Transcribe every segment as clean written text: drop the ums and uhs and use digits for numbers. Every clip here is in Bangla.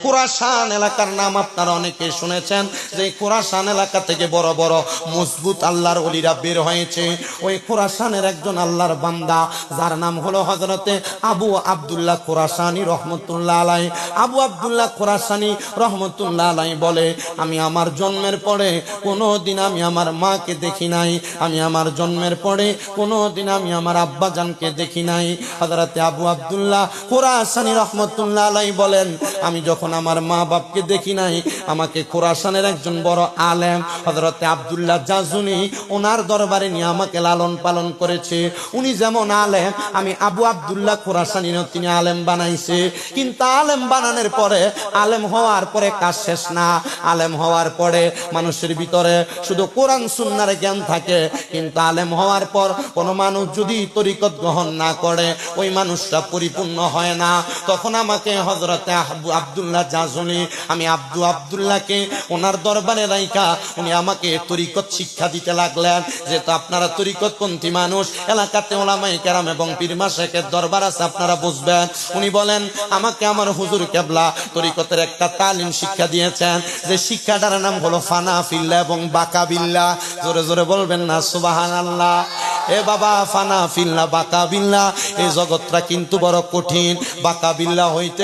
খোরাসান এলাকার নাম আপনারা অনেকে শুনেছেন, যে খোরাসান এলাকা থেকে বড় বড় মজবুত আল্লাহর ওলিরা বের হয়েছে। ওই খোরাসানের একজন আল্লাহর বান্দা যার নাম হলো হযরতে আবু আব্দুল্লাহ খোরাসানি রহমতুল্লাহ আলাই। আবু আব্দুল্লাহ খোরাসানি রহমতুল্লাহ আলাই বলে, আমি আমার জন্মের পরে কোনোদিন আমি আমার মাকে দেখি নাই, আমি আমার জন্মের পরে কোনোদিন আমি আমার আব্বাজানকে দেখি নাই। হযরতে আবু আব্দুল্লাহ খোরাসানি রহমতুল্লাহ আলাই বলেন, আমি যখন আমার মা বাপকে দেখি নাই, আমাকে খোরাসানের একজন বড় আলেম হযরতে আব্দুল্লাহ জাজুনি ওনার দরবারে নিয়ে আমাকে লালন পালন করেছে। উনি যেমন আলেম, আমি আবু আব্দুল্লাহ খোরাসানি তিনি আলেম বানাইছে। কিন্তু আলেম বানানোর পরে, আলেম হওয়ার পরে কাজ শেষ না। আলেম হওয়ার পরে মানুষের ভিতরে শুধু কোরআন সুন্নাহর জ্ঞান থাকে, কিন্তু আলেম হওয়ার পর কোনো মানুষ যদি তরিকত গ্রহণ না করে, ওই মানুষটা পরিপূর্ণ হয় না। তখন আমাকে হযরতে আবু আব্দুল্লাহ জাজুনি, আমি আব্দুল্লাহকে ওনার দরবারে রাইখা উনি আমাকে তরিকত শিক্ষা দিতে লাগলেন। যেহেতু আপনারা তরিকতপন্থী মানুষ, এলাকাতে ওলামায়ে কেরাম এবং পীর মাশায়েখের দরবার আছে, আপনারা বুঝবেন। উনি বলেন, আমাকে আমার হুজুর কেবলা তরিকতের একটা তালিম শিক্ষা দিয়েছেন, যে শিক্ষাটার নাম হলো ফানা ফিল্লাহ এবং বাকা বিল্লাহ। জোরে জোরে বলবেন না সুবহানাল্লাহ। এ বাবা, ফানা ফিল্লাহ বাকা বিল্লাহ, এই জগৎটা কিন্তু বড় কঠিন। বাকা বিল্লাহ হইতে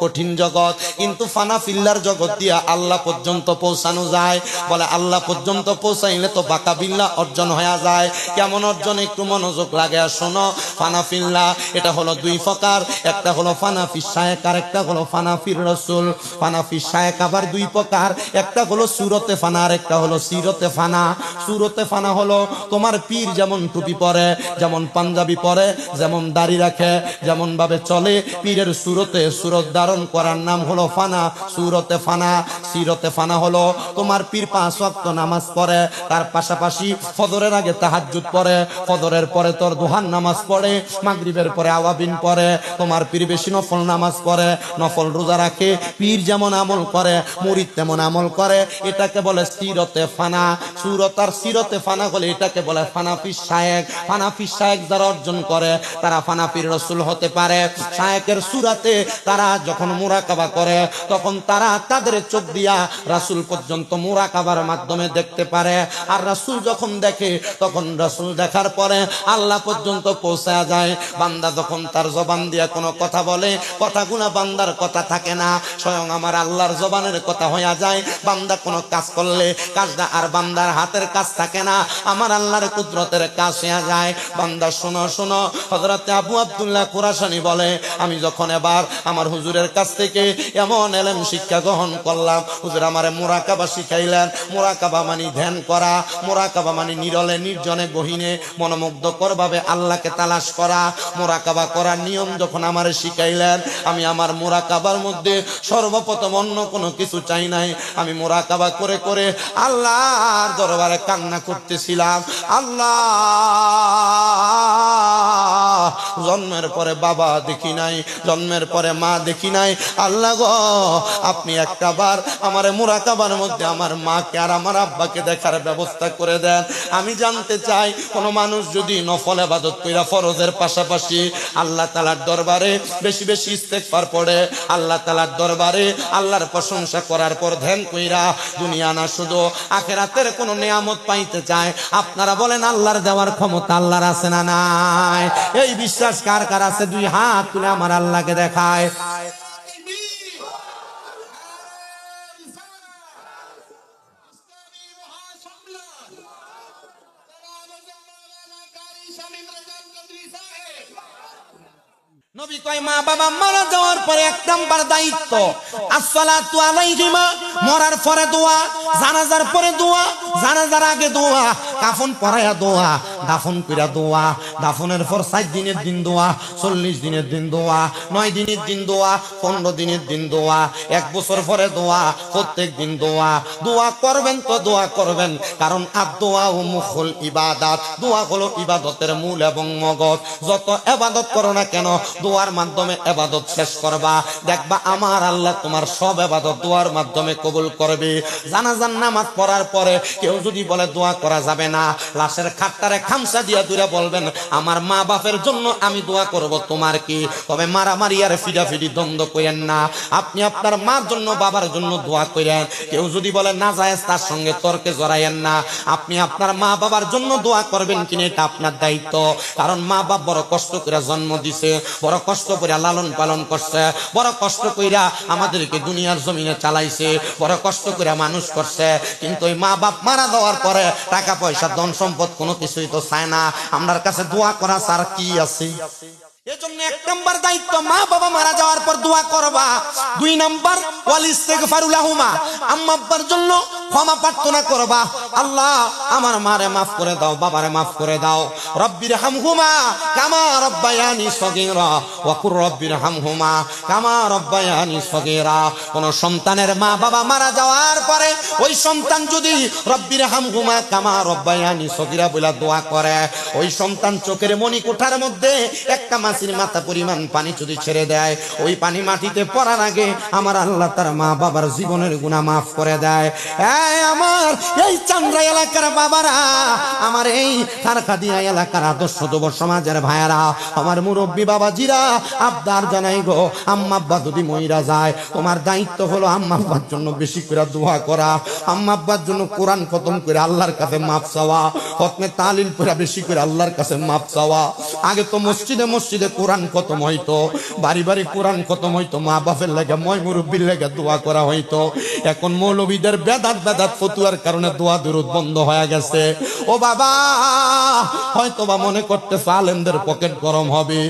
কঠিন জগৎ, কিন্তু ফানা ফিল্লার জগৎ দিয়া আল্লাহ পর্যন্ত পৌঁছানো যায়। বলে আল্লাহ পর্যন্ত পৌঁছাইলে তো বাকা বিল্লাহ অর্জন হয়ে যায়। কেমন অর্জন? একটু মনোযোগ লাগে আর শোনো। ফানা ফিল্লাহ এটা হলো দুই প্রকার, একটা হলো ফানাফি শায়েক আর একটা হলো ফানাফির রাসূল। ফানাফি শায়েক আবার দুই প্রকার, একটা হলো সুরতে ফানা আর একটা হলো সিরতে ফানা। সুরতে ফানা হলো তোমার পীর যেমন টুপি পরে, যেমন পাঞ্জাবি পরে, যেমন দাড়ি রাখে, যেমন ভাবে চলে, পীরের সুরত ধারণ করার নাম হলো ফানা, সুরতে ফানা। সিরতে ফানা হলো তোমার পীর 5 ওয়াক্ত নামাজ পড়ে, তার পাশাপাশি ফজরের আগে তাহাজ্জুদ পড়ে, ফজরের পরে তোর দুহার নামাজ পড়ে, মাগরিবের পরে আওয়াবিন পড়ে। তোমার পীর বেশি নফল নামাজ পড়ে, নফল রোজা রাখে। পীর যেমন আমল করে, মুরিদ তেমন আমল করে। এটাকে বলে সিরতে ফানা। সুরত আর সিরতে ফানা হলে এটাকে বলে ফানাফি শায়েক। ফানাফি শায়েক যারা অর্জন করে, তারা ফানাফির রাসূল হতে পারে। শায়েকের সুরাতে তারা যখন মুরাকাবা করে, তখন তারা তাদের চোখ দিয়া রাসূল পর্যন্ত মুরাকাবার মাধ্যমে দেখতে পারে। আর রাসূল যখন দেখে, তখন রাসূল দেখার পরে আল্লাহ পর্যন্ত পৌঁছা যায়। বান্দা যখন তার জবান দিয়া কোনো কথা বলে, কথাগুলো বান্দার কথা থাকে না, স্বয়ং আমার আল্লাহর জবানের কথা হয়ে যায়। বান্দা কোনো কাজ করলে কাজটা আর বান্দার হাতের কাজ থাকে না, আমার আল্লাহর কুদরতের কাজ হয়ে যায়। বান্দা শোনো শোনো, হযরতে আবু আব্দুল্লাহ খোরাসানি বলে, আমি যখন এবার আমার হুজুরের কাছ থেকে এমন এলেম শিক্ষা গ্রহণ করলাম, হুজুর আমারে মুরাকাবা শিখাইলেন। মুরাকাবা মানে ধ্যান করা, মুরাকাবা মানে নিরলে নির্জনে গহীনে মনোমুগ্ধকর ভাবে আল্লাহকে তালাশ করা। মুরাকাবা করার নিয়ম যখন আমারে শিখাইলেন, আমি আমার মুরাকাবার মধ্যে সর্বপ্রথম অন্য কোনো কিছু চাই নাই। আমি মুরাকাবা করে করে আল্লাহর দরবারে কান্না করতেছিলাম, আল্লাহ, জন্মের পরে বাবা দেখি নাই, জন্মের পরে মা দেখি নাই, আল্লাহ গো, আপনি একটাবার আমার মুরাকাবার মধ্যে আমার মাকে আর আমার আব্বাকে দেখার ব্যবস্থা করে দেন। আমি জানতে চাই, কোন মানুষ যদি নফল ইবাদত কইরা ফরজের পাশাপাশি আল্লাহ তাআলার দরবারে বেশি বেশি ইস্তেগফার পড়ে, আল্লাহ তাআলার দরবারে আল্লাহর প্রশংসা করার পর ধ্যান কইরা দুনিয়া না শুধু আখিরাতের কোন নিয়ামত পাইতে চায়, আপনারা বলেন আল্লাহর দেওয়ার ক্ষমতা আল্লাহর আছে না নাই? এই বিশ্বাস কার কার আছে? দুই হাত তুলে আমার আল্লাহকে দেখায়। নবী কয়, মা বাবা মারা যাওয়ার পরে 1 নাম্বার দায়িত্ব আসসালাতু আলাইহিমা, মরার পরে দোয়া, জানাজার পরে দোয়া, জানাজার আগে দোয়া, কাফন পরায়া দোয়া, দাফন কইরা দোয়া, দাফনের পর 7 দিনের দিন দোয়া, 40 দিনের দিন দোয়া, 9 দিনের দিন দোয়া, 15 দিনের দিন দোয়া, 1 বছর পরে দোয়া, প্রত্যেক দিন দোয়া। দোয়া করবেন তো দোয়া করবেন, কারণ আদ-দোয়া ও মুখুল ইবাদাত। দোয়া হলো ইবাদতের মূল এবং মগজ। যত ইবাদত করো না কেন, দোয়ার মাধ্যমে ইবাদত শেষ করবা, দেখবা আমার আল্লাহ তোমার সব ইবাদত দোয়ার মাধ্যমে কবুল করবে। জানাজার নামাজ পড়ার পরে কেউ যদি বলে দোয়া করা যাবে না, লাশের খাটটারে খাম গামছা দিয়া দুরা বলবেন আমার মা বাপের জন্য আমি দোয়া করব, তোমার কি? তবে মারামারি আর ফিডাফিডি দ্বন্দ্ব করেন না। আপনি আপনার মার জন্য বাবার জন্য দোয়া করেন। কেউ যদি বলে না জায়েজ, তার সঙ্গে তর্কে জড়াইয়েন না। আপনি আপনার মা বাবার জন্য দোয়া করবেন কিনা এটা আপনার দায়িত্ব। কারণ মা বাপ বড় কষ্ট করে জন্ম দিছে, বড় কষ্ট করে লালন পালন করছে, বড় কষ্ট কইরা আমাদেরকে দুনিয়ার জমিনে চালাইছে, বড় কষ্ট করে মানুষ করছে। কিন্তু ওই মা বাপ মারা যাওয়ার পরে টাকা পয়সা ধন সম্পদ কোনো কিছুই তো চায় না। আমার কাছে দোয়া করা ছাড়া কি আছে? এজন্য এক নাম্বার দায়িত্ব, মা বাবা মারা যাওয়ার পর দোয়া করবা। দুই নাম্বার ওয়াল ইস্তিগফারু লাহুমা, আম্মা আব্বার জন্য ক্ষমা প্রার্থনা করবা। আল্লাহ আমার মারে মাফ করে দাও, বাবারে মাফ করে দাও। রব্বিরহামহুমা কামা রব্বায়ানি সগীরা ওয়া কুর রব্বিরহামহুমা কামা রব্বায়ানি সগীরা। কোন সন্তানের মা বাবা মারা যাওয়ার পরে ওই সন্তান যদি রব্বিরহামহুমা কামা রব্বায়ানি সগীরা বলে দোয়া করে, ওই সন্তান চোখের মনি কোঠার মধ্যে একটা মাছির মাথা পরিমাণ পানি যদি ছেড়ে দেয়, ওই পানি মাটিতে পড়ার আগে আমার আল্লাহ তার মা বাবার জীবনের গুনাহ মাফ করে দেয়। আমার এই চান্দ্রা এলাকার বাবারা, আমার এই খারখাদিয়া এলাকার আদর্শ যুব সমাজের ভাইয়ারা, আমার মুরব্বী বাবাজিরা, আবদার জানাই গো, আম্মা আব্বা যদি মইরা যায়, তোমার দায়িত্ব হলো আম্মা আব্বার জন্য বেশি করে দোয়া করা, আম্মা আব্বার জন্য কোরআন খতম করে আল্লাহর কাছে মাফ চাওয়া, খতমে তালিল পড়া বেশি করে আল্লাহর কাছে মাফ চাওয়া। আগে তো মসজিদে মসজিদে কোরআন খতম হইতো, বাড়ি বাড়ি কোরআন খতম হইতো, মা বাপের লেগে ময় মুরব্বীর লেগে দোয়া করা হইতো। এখন মৌলবীদের বেদাত ফতুয়ার কারণে দোয়া দুরুদ বন্ধ হয়ে গেছে। ও বাবা, হয়তো বা মনে করতে আলেমদের পকেট গরম হবে,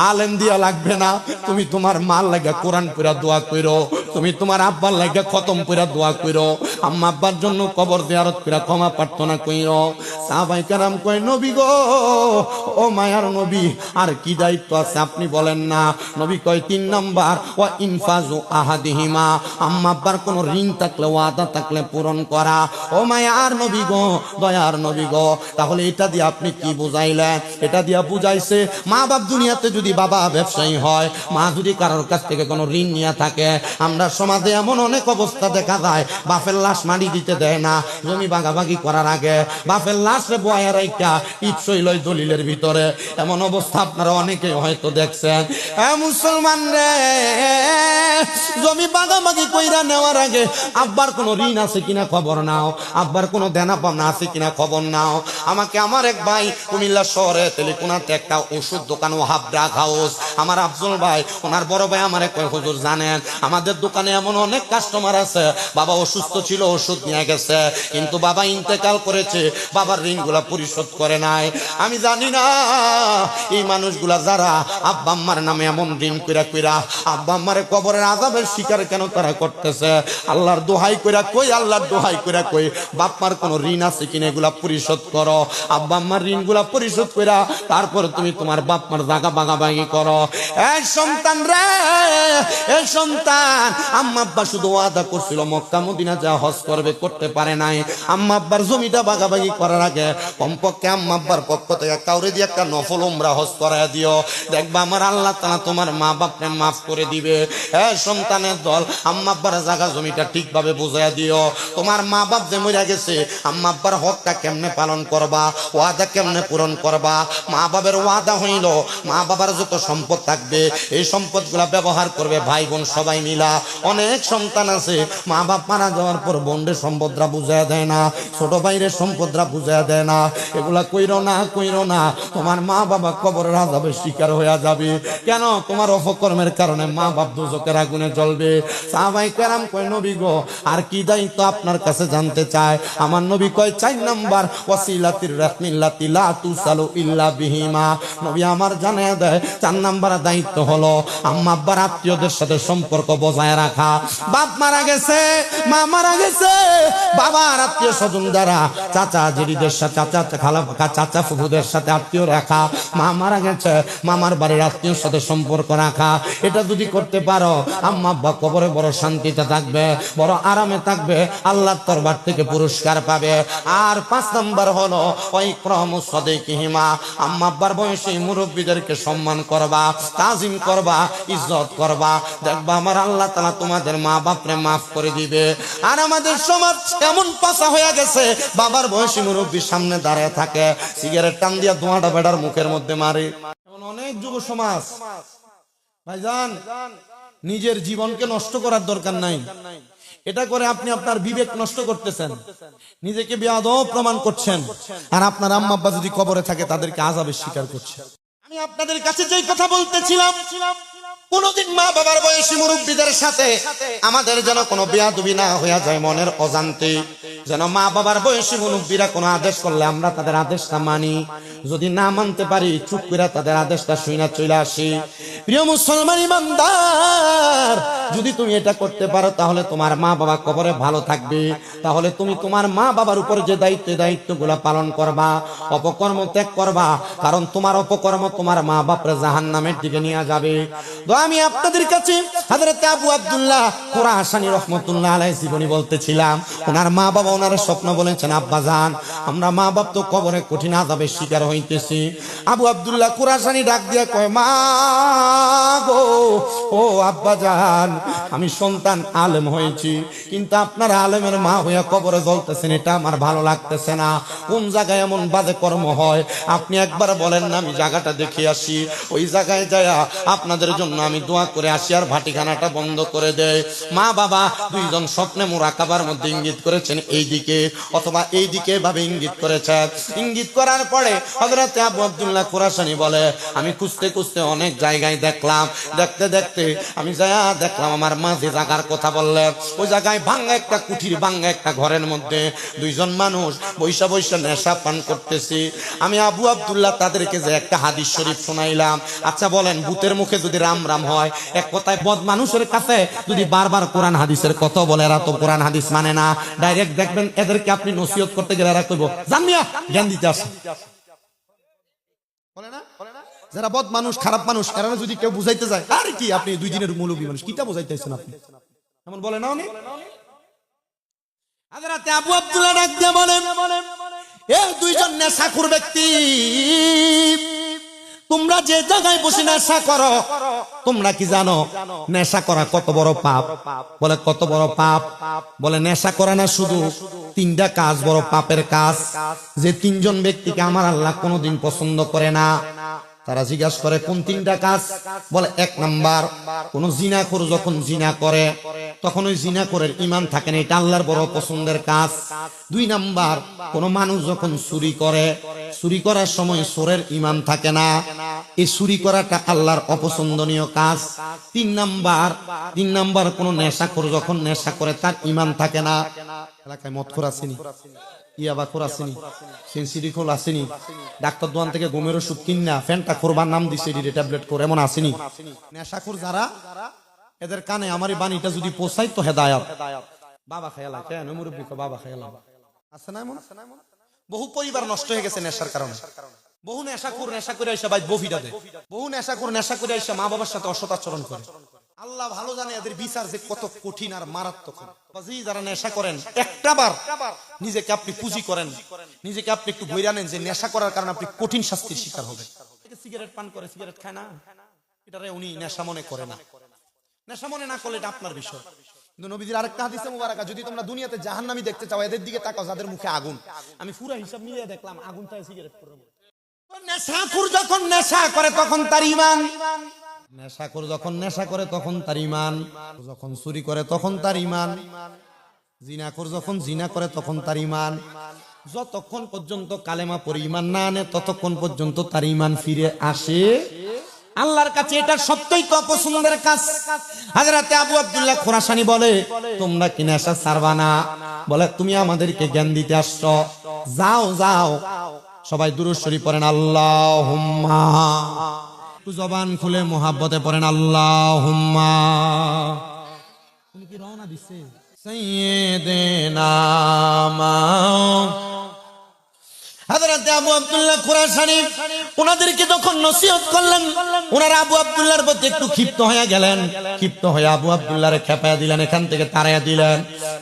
আলেম দিয়া লাগবে না, তুমি তোমার মার লাগা কোরআন পড়া দোয়া কইরো, তুমি তোমার আব্বার লাগা খতম পড়া দোয়া কইরো, আম্মা আব্বার জন্য কবর জিয়ারত করে ক্ষমা প্রার্থনা কইরো। সাহাবায়ে কেরাম কয়, নবী গো, ও মায়ার নবী, আর কি দায়িত্ব আছে আপনি বলেন না? নবী কয়, 3 নাম্বার ওয়া ইনফাজু আহাদিহিমা, আম্মা আব্বার কোন ঋণ থাকলে ওয়াদা থাকলে পূরণ করা। ও মায়ার নবী গো, দয়ার নবী গো, তাহলে এটা দিয়ে আপনি কি বুঝাইলেন? এটা দিয়া বুঝাইছে মা বাপ দুনিয়াতে যদি বাবা ব্যবসায়ী হয়, মা যদি কারোর কাছ থেকে কোনো ঋণ নিয়ে থাকে, আমরা সমাজে এমন অনেক অবস্থা দেখা যায়, বাপের লাশ মাটি দিতে দেয় না, জমি ভাগাভাগি করার আগে বাপের লাশে বয়া রাইখা ইপসই লয় দলিলের ভিতরে। এমন অবস্থা আপনারা অনেকে হয়তো দেখছেন। মুসলমান রে, জমি ভাগাভাগি কইরা নেওয়ার আগে আব্বার কোনো ঋণ আছে কিনা খবর নাও, আব্বার কোনো দেনা পাওনা আছে কিনা খবর নাও। আমাকে আমার এক ভাই কুমিল্লা শহরে তেলিকুনাতে একটা ওষুধ দোকান, ওয়াহাব ড্রাগ হাউস, আমার আফজল ভাই, ওনার বড় ভাই আমারে কয়, হুজুর জানেন আমাদের দোকানে এমন অনেক কাস্টমার আছে, বাবা অসুস্থ ছিল, ওষুধ নিয়ে গেছে, কিন্তু বাবা ইন্তেকাল করেছে, বাবার ঋণগুলা পরিশোধ করে নাই। আমি জানি না এই মানুষগুলা যারা আব্বা আম্মার নামে এমন ঋণ কইরা কইরা আব্বা আম্মারে কবরের আযাবের শিকার কেন তারা করতেছে। আল্লাহর দোহাই কইরা কই, আল্লাহর দোহাই কইরা কই, বাপ্পার কোন ঋণ আছে কিনা এগুলা পরিশোধ করো, আব্বা আম্মার ঋণগুলা পরিশোধ কইরা তারপর তুমি তোমার বাপমার জায়গা ভাগাভাগি করো। এই সন্তান রে, এই সন্তান, আম্মা আব্বা শুধু ওয়াদা করছিল মক্কা মদিনা যা হজ করবে, করতে পারে নাই। আম্মা আব্বার জমিটা ভাগাভাগি করার আগে কমপক্ষে আম্মা আব্বার পক্ষ থেকে কাউরে দিয়ে একটা নফল উমরা হজ করায় দিও, দেখবা আমার আল্লাহ তাআলা তোমার মা বাপকে মাফ করে দিবে। এই সন্তানের দল, আম্মা আব্বার জায়গা জমিটা ঠিকভাবে বুঝাইয়া দিও। তোমার মা বাপ যে মরে গেছে, আম্মা আব্বার হকটা কেমনে পালন করবা, ওয়াদা কেমনে পূরণ করবা। মা বাবার ওয়াদা হইল মা বাবার যত সম্পদ থাকবে এই সম্পদগুলা ব্যবহার করবে ভাই বোন সবাই মিলা। অনেক সন্তান আছে মা বাপ মারা যাওয়ার পর বোনদের সম্পদরা বুঝাইয়া দেয় না, ছোট ভাইয়ের সম্পদরা বুঝাইয়া দেয় না। এগুলা কইরো না, কইরো না, তোমার মা বাবা কবরের আযাবের শিকার হইয়া যাবে। কেন? তোমার অপকর্মের কারণে মা বাপ দুজকের আগুনে জ্বলবে। সাহাবায়ে কেরাম কয়, নবী গো, আর কি দায়িত্ব আপনার কাছে জানতে চায়? আমার নবী কয়, 4 নাম্বার ওয়াসিলাতির রাহমিল্লাতি লা তুসালু ইল্লা বিহিমা। নবী আমার জানায় দেয় 4 নাম্বার দায়িত্ব হলো আম্মা আব্বার আত্মীয়দের সাথে সম্পর্ক বজায় রাখা। বাপ মারা গেছে, মা মারা গেছে, বাবার আত্মীয় স্বজন যারা, চাচা জেরিদের সাথে, চাচা খালা চাচা ফুফুদের সাথে আত্মীয় রাখা। মা মারা গেছে, মামার বাড়ির আত্মীয়র সাথে সম্পর্ক রাখা। এটা যদি করতে পারো, আম্মা আব্বা কবরে বড় শান্তিতে থাকবে, বড় আরামে থাকবে, আল্লাহর দরবার থেকে পুরস্কার পাবে। আর 5 নাম্বার হলো ইকরামুস সাদিকিহিমা, আম্মা আব্বার বয়সী মুরব্বীদেরকে সম্মান করবা, তাজিম করবা, ইজ্জত করবা। দেখবা আমার আল্লাহ তাআলা তাআলা তোমাদের মা বাপরে মাফ করে দিবে। আর আমাদের সমাজ এমন পাছা হয়ে গেছে, বাবার বয়সী মুরব্বীর সামনে দাঁড়ায় থাকে, সিগারেট টান দিয়া ধোঁয়াটা বেটার মুখের মধ্যে মারে। এমন অনেক যুব সমাজ। ভাইজান, নিজের জীবনকে নষ্ট করার দরকার নাই। এটা করে আপনি আপনার বিবেক নষ্ট করতেছেন, নিজেকে বেয়াদব প্রমাণ করছেন। আর আপনার আম্মা আব্বা যদি কবরে থাকে তাদেরকে আযাবের শিকার করছেন। আমি আপনাদের কাছে যেই কথা বলতেছিলাম, কোনদিন মা বাবার বয়সী মুরব্বীদের সাথে আমাদের যেন কোনো বেয়াদবি না হয়ে যায় মনের অজান্তে। যেন মা বাবার বয়সী মুরব্বীরা কোনো আদেশ করলে আমরা তাদের আদেশটা মানি, যদি না মানতে পারি চুপ করে তাদের আদেশটা শুনে চলে আসি। প্রিয় মুসলমান ইমানদার, যদি তুমি এটা করতে পারো তাহলে তোমার মা বাবা কবরে ভালো থাকবে। তাহলে তুমি তোমার মা বাবার উপর যে দায়িত্বগুলো পালন করবা, অপকর্ম ত্যাগ করবা, কারণ তোমার অপকর্ম তোমার মা বাপরে জাহান্নামের দিকে নিয়ে যাবে। তো আমি আপনাদের কাছে হযরত আবু আব্দুল্লাহ খুরাসানী রাহমাতুল্লাহ আলাইহি জীবনী বলতেছিলাম। ওনার মা বাবা ওনার স্বপ্ন বলেছেন, আব্বা জান, আমরা মা বাপ তো কবরে কঠিন আযাবের শিকার হইতেছি। আবু আব্দুল্লাহ খুরাসানী ডাক দিয়া কয়, মা গো, ও আব্বা জান, আমি সন্তান আলেম হয়েছি, কিন্তু আপনার আলেমের মা হইয়া কবরে জ্বলতেছেন, এটা আমার ভালো লাগতেছে না। কোন জায়গায় এমন বাজে কর্ম হয় আপনি একবার বলেন না, আমি জায়গাটা দেখে আসি, ওই জায়গায় যায়া আপনাদের জন্য আমি দোয়া করে আসি আর ভাটিখানাটা বন্ধ করে দেয়। মা বাবা দুইজন স্বপ্নে মুরাকাবার মধ্যে ইঙ্গিত করেছেন এইদিকে অথবা এইদিকে ভাবে ইঙ্গিত করেছেন। ইঙ্গিত করার পরে হযরত আবু আব্দুল্লাহ খুরাসানী বলে, আমি খুঁজতে খুঁজতে অনেক জায়গায় দেখলাম, দেখতে দেখতে আমি যায়া দেখলাম আমার মা যে জায়গার কথা বললেন, ওই জায়গায় ভাঙ্গা একটা কুঠির, ভাঙ্গা একটা ঘরের মধ্যে দুইজন মানুষ বৈশা বৈশা নেশা পান করতেছি। আমি আবু আব্দুল্লাহ তাদেরকে যে একটা হাদিস শরীফ শোনাইলাম। আচ্ছা বলেন, ভূতের মুখে যদি রাম রাম হয়, এক কথায় বদ মানুষের কাছে যদি বারবার কোরআন হাদিসের কথা বলে, এরা তো কোরআন হাদিস মানে না। ডাইরেক্ট দেখবেন এদেরকে আপনি নসিহত করতে গেলে এরা কইব, জানিয়া জ্ঞান দিতে আসে, বলে না? যারা বদ মানুষ, খারাপ মানুষ, এরা যদি কেউ বুঝাইতে যায়, আর কি আপনি দুই দিনের মৌলবী মানুষ, কিটা বুঝাইতেছেন আপনি, এমন বলে না উনি? হযরত আবু আব্দুল্লাহ ডাক দিয়ে বলেন, এই দুইজন নেশাখোর ব্যক্তি, তোমরা যে জায়গায় বসে নেশা করো, তোমরা কি জানো নেশা করা কত বড় পাপ? বলে কত বড় পাপ? বলে নেশা করা না, শুধু তিনটা কাজ বড় পাপের কাজ, যে তিনজন ব্যক্তিকে আমার আল্লাহ কোনোদিন পছন্দ করে না। তারা জিজ্ঞাসা করে কোন তিনটা কাজ? বলে এক নাম্বার, কোন জিনাখোর যখন জিনা করে তখন ওই জিনাখোরের ঈমান থাকে না, এটা আল্লাহর বড় পছন্দের কাজ। দুই নাম্বার, কোন মানুষ যখন চুরি করে, চুরি করার সময় চোরের ঈমান থাকে না, এই চুরি করাটা আল্লাহর অপছন্দনীয় কাজ। তিন নাম্বার, কোন নেশাখোর যখন নেশা করে তার ঈমান থাকে না। এলাকায় মদখোর আসেনি, ইয়াবাখোর আসেনি, সেন্সিডিখোর আসেনি, ডাক্তার দোকান থেকে ঘুমের ওষুধ কিনা ফ্যানটা খোরবার নাম দিছে ট্যাবলেট করে, এমন আসেনি। নেশাখোর যারা, এদের কানে আমার এই বাণীটা যদি পৌঁছাই তো হেদায়াত। বাবা খেয়ালা কেন মুরব্বী বাবা খেয়ালা আছে না? এমন বহু পরিবার নষ্ট হয়ে গেছে নেশার কারণে। বহু নেশাখোর নেশা করে আইসা ভাই বফিটা দেয়, বহু নেশাখোর নেশা করে আইসা মা বাবার সাথে অসৎ আচরণ করে। আল্লাহ ভালো জানে এদের বিচার যে কত কঠিন আর মারাত্মক। যারা নেশা করেন, একটাবার নিজেকে আপনি পুঁজি করেন, নিজেকে আপনি একটু বইরা নেন যে নেশা করার কারণে আপনি কঠিন শাস্তির শিকার হবেন। সিগারেট পান করে, সিগারেট খায় না, এটারে উনি নেশা মনে করে না। নেশা মনে না করলে এটা আপনার বিষয়। কিন্তু নবীজির আরেকটা হাদিসে মুবারাকা, যদি তোমরা দুনিয়াতে জাহান্নামী দেখতে চাও, এদের দিকে তাকাও যাদের মুখে আগুন। আমি পুরা হিসাব মিলিয়ে দেখলাম আগুনটায় সিগারেট করে। নেশাখোর যখন নেশা করে তখন তার ঈমান, নেশাখোর যখন নেশা করে তখন তার ঈমান, যখন চুরি করে তখন তার ঈমান, জিনাখোর যখন জিনা করে তখন তার ঈমান। যতক্ষণ পর্যন্ত কালেমা পড়ে ঈমান না আনে ততক্ষণ পর্যন্ত তার ঈমান ফিরে আসে আল্লাহর কাছে। এটা সত্যই তো অপছন্দের কাজ। হযরত আবু আব্দুল্লাহ খুরাসানী বলে, তোমরা কি নেশা ছাড়বা না? বলে তুমি আমাদেরকে জ্ঞান দিতে আসছো, যাও যাও সবাই দুরূদ শরীফ পড়েন, আল্লাহুম্মা, জবান খুলে মোহাব্বতে পড়েন আল্লাহুম্মা। উনি কি রওনা দিছে? সাইয়্যিদিনা হযরত আবু আব্দুল্লাহ খুরাসানী ওনাদেরকে যখন নসিহত করলেন, ওনারা আবু আব্দুল্লাহর প্রতি একটু ক্ষিপ্ত হয়ে গেলেন। ক্ষিপ্ত হয়ে আবু আব্দুল্লাহরে খেপায়া দিলেন, এখান থেকে তাড়াইয়া দিলেন।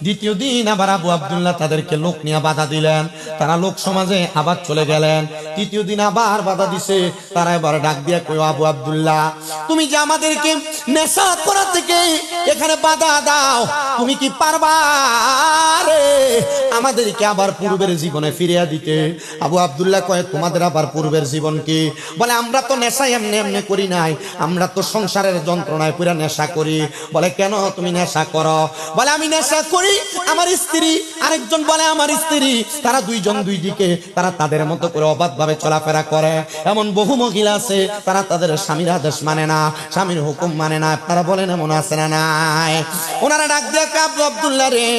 দ্বিতীয় দিন আবার আবু আব্দুল্লাহ তাদেরকে লোক নিয়ে বাধা দিলেন, তারা লোক সমাজে আবার চলে গেলেন। তৃতীয় দিন আবার বাধা দিছে। তারা এবার ডাক দিয়া কই, আবু আব্দুল্লাহ, তুমি যে আমাদেরকে নেশা করা থেকে এখানে বাধা দাও, তুমি কি পারবা রে আমাদেরকে আবার পূর্বের জীবনে ফিরিয়ে দিতে? আবু আব্দুল্লাহ কয়, তোমাদের আবার পূর্বের জীবন কি? বলে, আমরা তো নেশা এমনি এমনি করি নাই, আমরা তো সংসারের যন্ত্রণায় পুরা নেশা করি। বলে, কেন তুমি নেশা করো? বলে, আমি নেশা করি, আমার স্ত্রী, আরেকজন বলে আমার স্ত্রী, তারা দুইজন দুই দিকে, তারা তাদের মতো করে অবাধভাবে চলাফেরা করে। এমন বহু মহিলা আছে, তারা তাদের স্বামীর আদেশ মানে না, স্বামীর হুকুম মানে না। আপনারা বলেন এমন আছে না নাই? ওনারা ডাক দিয়ে, আবু আব্দুল্লাহ রে,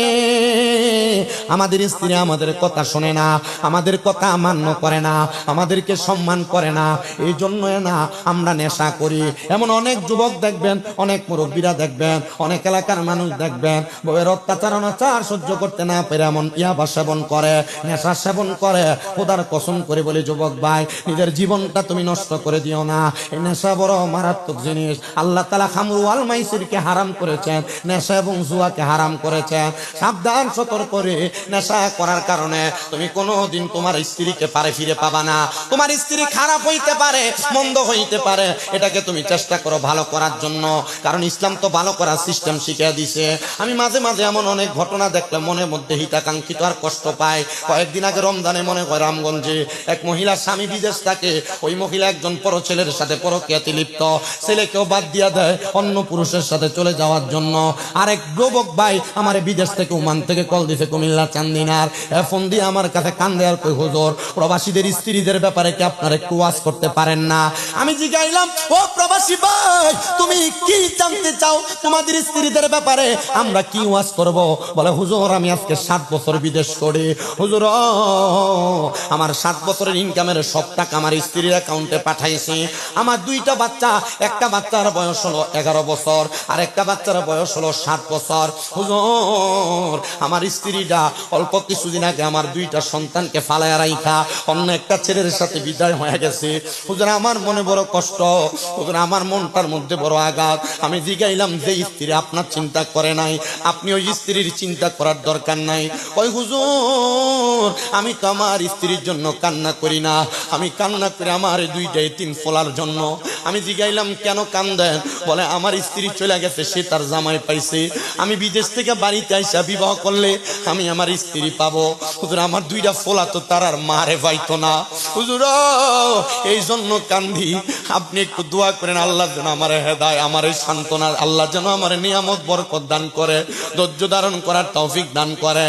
আমাদের স্ত্রী আমাদের কথা শোনে না, আমাদের কথা মান্য করে না, আমাদেরকে সম্মান করে না, এই জন্য না আমরা নেশা করি। এমন অনেক যুবক দেখবেন, অনেক মুরব্বীরা দেখবেন, অনেক এলাকার মানুষ দেখবেন, বউয়ের অত্যাচার অনাচার সহ্য করতে না পেরে এমন ইয়াবা সেবন করে, নেশা সেবন করে। খোদার কসম করে বলি যুবক ভাই, নিজের জীবনটা তুমি নষ্ট করে দিও না। এই নেশা বড় মারাত্মক জিনিস। আল্লাহ তাআলা খামরু ওয়াল মাইসিরকে হারাম করেছেন, নেশা এবং জুয়াকে হারাম করেছেন। সাবধান, সতর্ক করে। নেশা করার কারণে তুমি কোনোদিন তোমার স্ত্রীকে পারে ফিরে পাবা না। তোমার স্ত্রী খারাপ হইতে পারে, মন্দ হইতে পারে, এটাকে তুমি চেষ্টা করো ভালো করার জন্য, কারণ ইসলাম তো ভালো করার সিস্টেম শিখিয়ে দিছে। আমি মাঝে মাঝে এমন অনেক ঘটনা দেখলে মনের মধ্যে হিতাকাঙ্ক্ষিত আর কষ্ট পাই। কয়েকদিন আগে রমজানে মনে হয় রামগঞ্জে এক মহিলার স্বামী বিদেশ থাকে, ওই মহিলা একজন পর ছেলের সাথে পরকীয়াতে লিপ্ত, ছেলেকেও বাদ দিয়া দেয় অন্য পুরুষের সাথে চলে যাওয়ার জন্য। আরেক যুবক ভাই আমার বিদেশ থেকে ওমান থেকে কল দিছে, কুমিল্লা চান্দিনার, ফোন দিয়ে আমার কাছে কান্দে আর কই, হুজুর প্রবাসীদের স্ত্রীদের ব্যাপারে কি আপনারা একটু ওয়াজ করতে পারেন না? আমি জিজ্ঞাইলাম, ও প্রবাসী ভাই, তুমি কি জানতে চাও তোমাদের স্ত্রীদের ব্যাপারে? আমরা কি ওয়াজ করব? বলে, হুজুর আমি আজকে 7 বছর বিদেশ করি, হুজুর আমার 7 বছরের ইনকামের সব টাকা আমার স্ত্রীর অ্যাকাউন্টে পাঠাইছি। আমার 2টা বাচ্চা, একটা বাচ্চার বয়স হলো 11 বছর, আর একটা বাচ্চার বয়স হলো 7 বছর। হুজুর আমার স্ত্রীটা অল্প কিছুদিন আগে আমার 2টা সন্তানকে ফালায়া রাইখা অন্য একটা ছেলের সাথে বিদায় হয়ে গেছে। হুজুর আমার মনে বড় কষ্ট, হুজুর আমার মনটার মধ্যে বড় আঘাত। আমি জিজ্ঞাইলাম, যে স্ত্রী আপনার চিন্তা করে নাই, আপনি ওই স্ত্রীর চিন্তা করার দরকার নাই। ওই হুজুর আমি তো আমার স্ত্রীর জন্য কান্না করি না, আমি কান্না করি আমার 2টা এতিম ফোলার জন্য। আমি জিজ্ঞাইলাম, কেন কান্দেন? বলে, আমার স্ত্রী চলে গেছে, সে তার জামাই পাইছে, আমি বিদেশ থেকে বাড়িতে আইসা বিবাহ করলে আমি আমার স্ত্রী পাবো। হুজুর আমার 2টা ফোলা তো তার আর মারে পাইতো না, হুজুর এই জন্য কান্দি। আপনি একটু দোয়া করেন, আল্লাহ যেন আমার হেদায়, আমার সান্ত্বনা, আল্লাহ যেন আমার নিয়ামত বরকত দান করে, ধৈর্য ধারণ করার তৌফিক দান করে।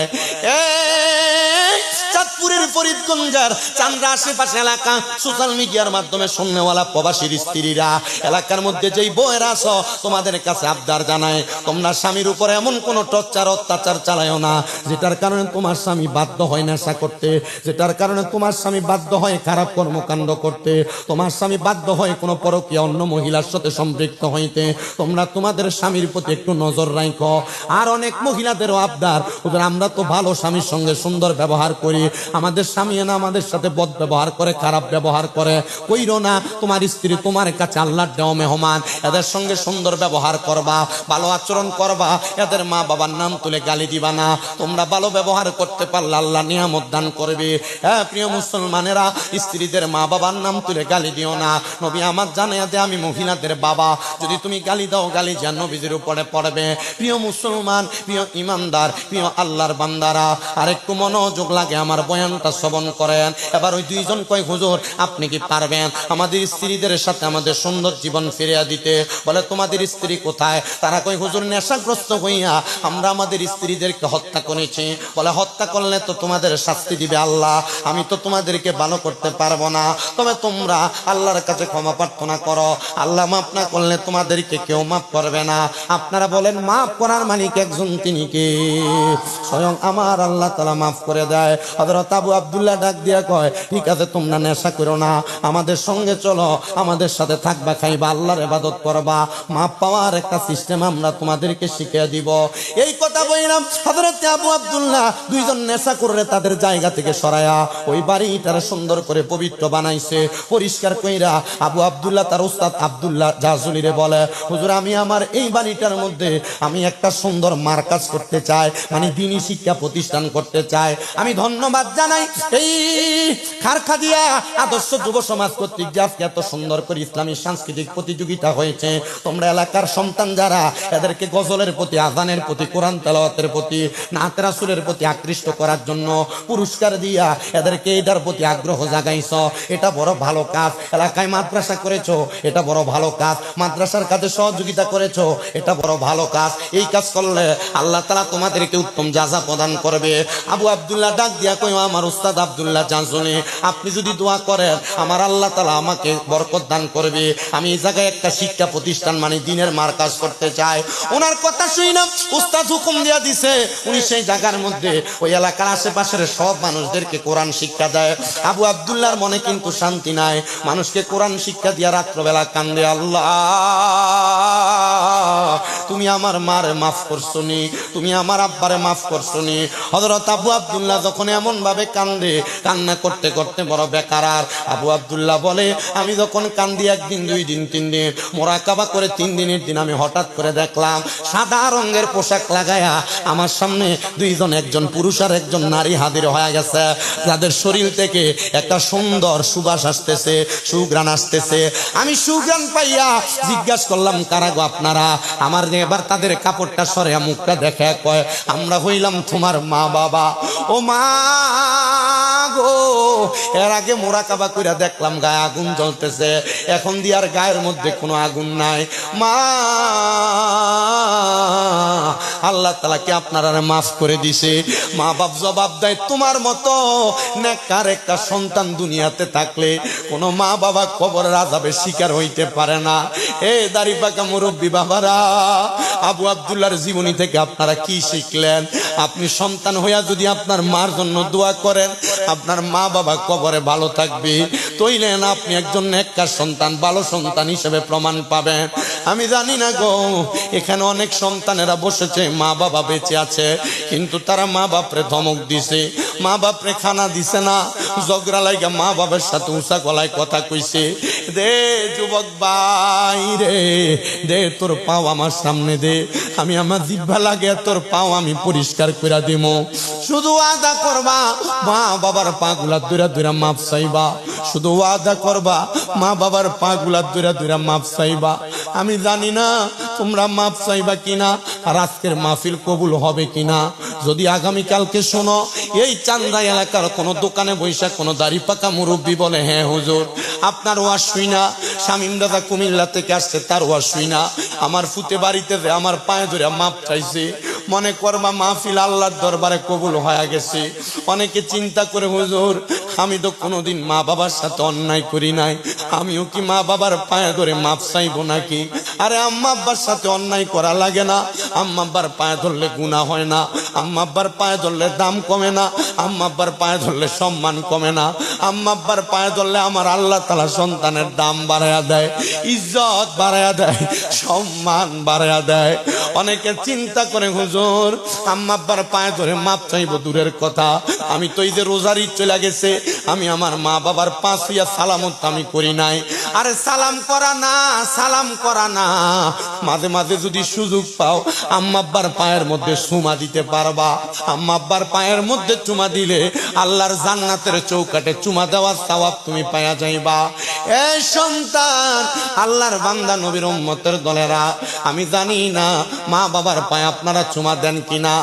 চাঁদপুরের ফরিদগঞ্জের চান্দ্রা আশেপাশে এলাকা সোশ্যাল মিডিয়ার মাধ্যমে শুননেওয়ালা প্রবাসীর স্ত্রীরা, এলাকার মধ্যে যেই বউয়েরা আছো, তোমাদের কাছে আবদার জানায়, তোমরা স্বামীর উপরে এমন কোন টর্চার অত্যাচার চালায়ও না যেটার কারণে তোমার স্বামী বাধ্য হয় নেশা করতে, যেটার কারণে তোমার স্বামী বাধ্য হয় খারাপ কর্মকাণ্ড করতে, তোমার স্বামী বাধ্য হয় কোনো পরকীয়া অন্য মহিলার সাথে সম্পৃক্ত হইতে। তোমরা তোমাদের স্বামীর প্রতি একটু নজর রাখো। আর অনেক মহিলাদেরও আবদার, ওদের আমরা তো ভালো স্বামীর সঙ্গে সুন্দর ব্যবহার করি, আমাদের স্বামী না আমাদের সাথে বদ ব্যবহার করে, খারাপ ব্যবহার করে, কইরো না। তোমার স্ত্রী তোমার কাছে আল্লাহর দেওয়া মেহমান, এদের সঙ্গে সুন্দর ব্যবহার করবা, ভালো আচরণ করবা, এদের মা বাবার নাম তুলে গালি দিবা না। তোমরা ভালো ব্যবহার করতে পারলে আল্লাহ নিয়ামত দান করবে। হ্যাঁ প্রিয় মুসলমানেরা, স্ত্রীদের মা বাবার নাম তুলে গালি দিও না। নবী আমার জানায়া দে, আমি মহিলাদের বাবা, যদি তুমি গালি দাও গালি যা নবীজির উপরে পড়বে। প্রিয় মুসলমান, প্রিয় ইমানদার, প্রিয় আল্লাহর বান্দারা, আর একটু মনোযোগ লাগে আমার বয়ানটা শ্রবণ করেন। এবার ওই 2জন কয়, হুজুর আপনি কি পারবেন আমাদের স্ত্রীদের সাথে আমাদের সুন্দর জীবন ফিরিয়ে দিতে? বলে, তোমাদের স্ত্রী কোথায়? তারা কয়, হুজুর নেশাগ্রস্ত হইয়া আমরা আমাদের স্ত্রীদেরকে হত্যা করেছি। বলে, হত্যা করলে তো তোমাদের শাস্তি দিবে আল্লাহ, আমি তো তোমাদেরকে ভালো করতে পারবো না, তবে তোমরা আল্লাহর কাছে ক্ষমা প্রার্থনা করো, আল্লাহ মাফ না করলে তোমাদেরকে কেউ মাফ করবে না। আপনারা বলেন, মাফ করার মালিক একজন, তিনি কে? স্বয়ং আমার আল্লাহ তাআলা মাফ করে দেয়। হযরত আবু আব্দুল্লাহ ডাক দিয়া কয়, ঠিক আছে তোমরা নেশা করো না, আমাদের সঙ্গে চলো, আমাদের সাথে থাকবা, খাইবা, আল্লাহর ইবাদত করবা, মাফ পাওয়ার একটা সিস্টেম আমরা তোমাদেরকে শিখিয়ে দিব। এই কথা বললাম, হযরত আবু আব্দুল্লাহ 2জন নেশা করে তাদের জায়গা থেকে সরায়া ওই বাড়িটারে সুন্দর করে পবিত্র বানাইছে, পরিষ্কার কইরা। আবু আব্দুল্লাহ তার উস্তাদ আব্দুল্লাহ জাজুলিরে বলে, হুজুর আমি আমার এই বাড়িটার মধ্যে আমি একটা সুন্দর মার্কাজ করতে চাই, মানে দ্বীনি শিক্ষা প্রতিষ্ঠান করতে চাই। আমি ধন্যবাদ জানাই এই খারখাদিয়া আদর্শ যুব সমাজ কর্তৃক যে আজকে এত সুন্দর করে ইসলামী সাংস্কৃতিক প্রতিযোগিতা হয়েছে, তোমরা এলাকার সন্তান যারা এদেরকে গজলের প্রতি, আজানের প্রতি, কোরআন তেলাওয়াতের প্রতি, নাত রাসূলের প্রতি আকৃষ্ট করার জন্য পুরস্কার দিয়া এদেরকে এটার প্রতি আগ্রহ জাগাইছ, এটা বড় ভালো কাজ। এলাকায় মাদ্রাসা করেছো, এটা বড় ভালো কাজ। মাদ্রাসার কাজে সহযোগিতা করেছো, এটা বড় ভালো কাজ। এই কাজ করলে আল্লাহ তাআলা তোমাদেরকে উত্তম জাযা প্রদান করবে। আবু আব্দুল্লাহ ডাক দিয়া কই, আমার উস্তাদ আব্দুল্লাহ জানসুনি, আপনি যদি দোয়া করেন আমার আল্লাহ তাআলা আমাকে বরকত দান করবে। আমি এই জায়গায় একটা শিক্ষা প্রতিষ্ঠান মানে দিনের মার্কাজ করতে চাই। ওনার কথা শুই না উস্তাদ হুকুম দিয়া দিছে, উনি সেই জায়গার মধ্যে ওই এলাকার আশেপাশের সব মানুষদেরকে কোরআন শিক্ষা দেয়। আবু আব্দুল্লাহর মনে কিন্তু শান্তি নাই, মানুষকে কোরআন শিক্ষা দিয়া রাত্রবেলা কান্দে, আল্লাহ তুমি আমার মারে মাফ করছনি, তুমি আমার আব্বারে মাফ করছনি। হযরত আবু আব্দুল্লাহ যখন এমন ভাবে কান্দে, কান্না করতে করতে বড় বেকারার। আবু আব্দুল্লাহ বলে, আমি যখন কান্দি একদিন, 2 দিন, 3 দিন, মোরাকাবা করে 3 দিনের দিন আমি হঠাৎ করে দেখলাম সাদা রঙের পোশাক লাগায়া আমার সামনে 2 জন, একজন পুরুষ আর একজন নারী হাজির হয়ে গেছে, যাদের শরীর থেকে একটা সুন্দর সুবাস আসতেছে, সুঘ্রাণ আসতেছে। আমি সুঘ্রাণ পাইয়া জিজ্ঞাসা করলাম, কারা গো আপনারা? আমার এবার তাদের কাপড়টা সরে মুখটা দেখে কয়, আমরা হইলাম তোমার মা বাবা। ও মা গো, এর আগে মোরাকাবা কইরা দেখলাম গায়ে আগুন জ্বলতেছে, এখন দিয়ার গায়ের মধ্যে কোনো আগুন নাই। মা, আল্লাহ তাআলা কি আপনারা মাফ করে দিছে? মা বাপ জবাব দেয়, তোমার মতো নেককার একটা সন্তান দুনিয়াতে থাকলে কোনো মা বাবা কবরের আযাবের শিকার হইতে পারে না। এ দাড়ি পাকা মুরব্বী বাবারা, আবু আব্দুল্লাহর জীবনী থেকে আপনারা কি শিখলেন? আপনি সন্তান হইয়া যদি আপনার মার জন্য দোয়া করেন, আপনার মা বাবা কবরে ভালো থাকবে, তইলেন আপনি একজন নেককার সন্তান, ভালো সন্তান হিসেবে প্রমাণ পাবেন। আমি জানি না গো, এখানে অনেক সন্তানেরা বসেছে, মা বাবা বেঁচে আছে, কিন্তু তারা মা বাপরে ধমক দিছে, মা বাপরে খানা দিছে না, ঝগড়া লাগা মা বাবার সাথে উঁচা গলায় কথা কইছে। দে যুবক ভাই রে, দে তোর পাও আমার সামনে দে, আমি আমার জিহ্বা লাগে তোর পাও আমি পরিষ্কার করে দিব। শুধু ওয়াদা করবা মা বাবার পাগুলা দুরা দুরা মাপ চাইবা, শুধু ওয়াদা করবা মা বাবার পাগুলা দুরা দুরা মাপ চাইবা। আমি জানি না তোমরা মাপ চাইবা কিনা, আর আজকের মাহফিল কবুল হবে কিনা। যদি আগামীকালকে শোনো এই চান্দা এলাকার কোনো দোকানে বৈশাখ কোনো দাড়ি পাকা মুরব্বী বলে, হ্যাঁ হুজুর আপনার ওয়াজ শুই না, শামীম দাদা কুমিল্লা থেকে আসছে, তার ওয়াজ শুই না, আমার ফুতে বাড়িতে আমার পায়ে ধরে মাপ চাইছে, মনে করবা মাহফিল আল্লাহর দরবারে কবুল হয়ে গেছে। অনেকে চিন্তা করে, হুজুর আমি তো কোনোদিন মা বাবার সাথে অন্যায় করি নাই, আমিও কি মা বাবার পায়ে ধরে মাপ চাইবো নাকি? আরে আম্মা আব্বার সাথে অন্যায় করা লাগে না, আম্মা আব্বার পায়ে ধরলে গুনাহ হয় না, আম্মা আব্বার পায়ে ধরলে দাম কমে না, আম্মা আব্বার পায়ে ধরলে সম্মান কমে না, আম্মা আব্বার পায়ে ধরলে আমার আল্লাহ তাআলা সন্তানের দাম বাড়ায়া দেয়, ইজ্জত বাড়ায়া দেয়, সম্মান বাড়ায়া দেয়। অনেকে চিন্তা করে, হুজুর আম্মা আব্বার পায়ে ধরে মাপ চাইবো দূরের কথা, আমি তো এই যে রোজার ঈদ চলে গেছে, আমি আমার মা বাবার পাঁচ হইয়া সালামত আমি করি নাই। আরে সালাম করা না, সালাম করা না, মাঝে মাঝে যদি সুযোগ পাও আম্মা আব্বার পায়ের মধ্যে চুমা দিতে পারবা। আম্মা আব্বার পায়ের মধ্যে চুমা দিলে আল্লাহর জান্নাতের চৌকাটে চুমা দেওয়ার সওয়াব তুমি পায়া যাইবা। এই সন্তান, আল্লাহর বান্দা নবীর উম্মতের দলেরা, আমি জানি না মা বাবার পায়ে আপনারা চুমা দেন কিনা।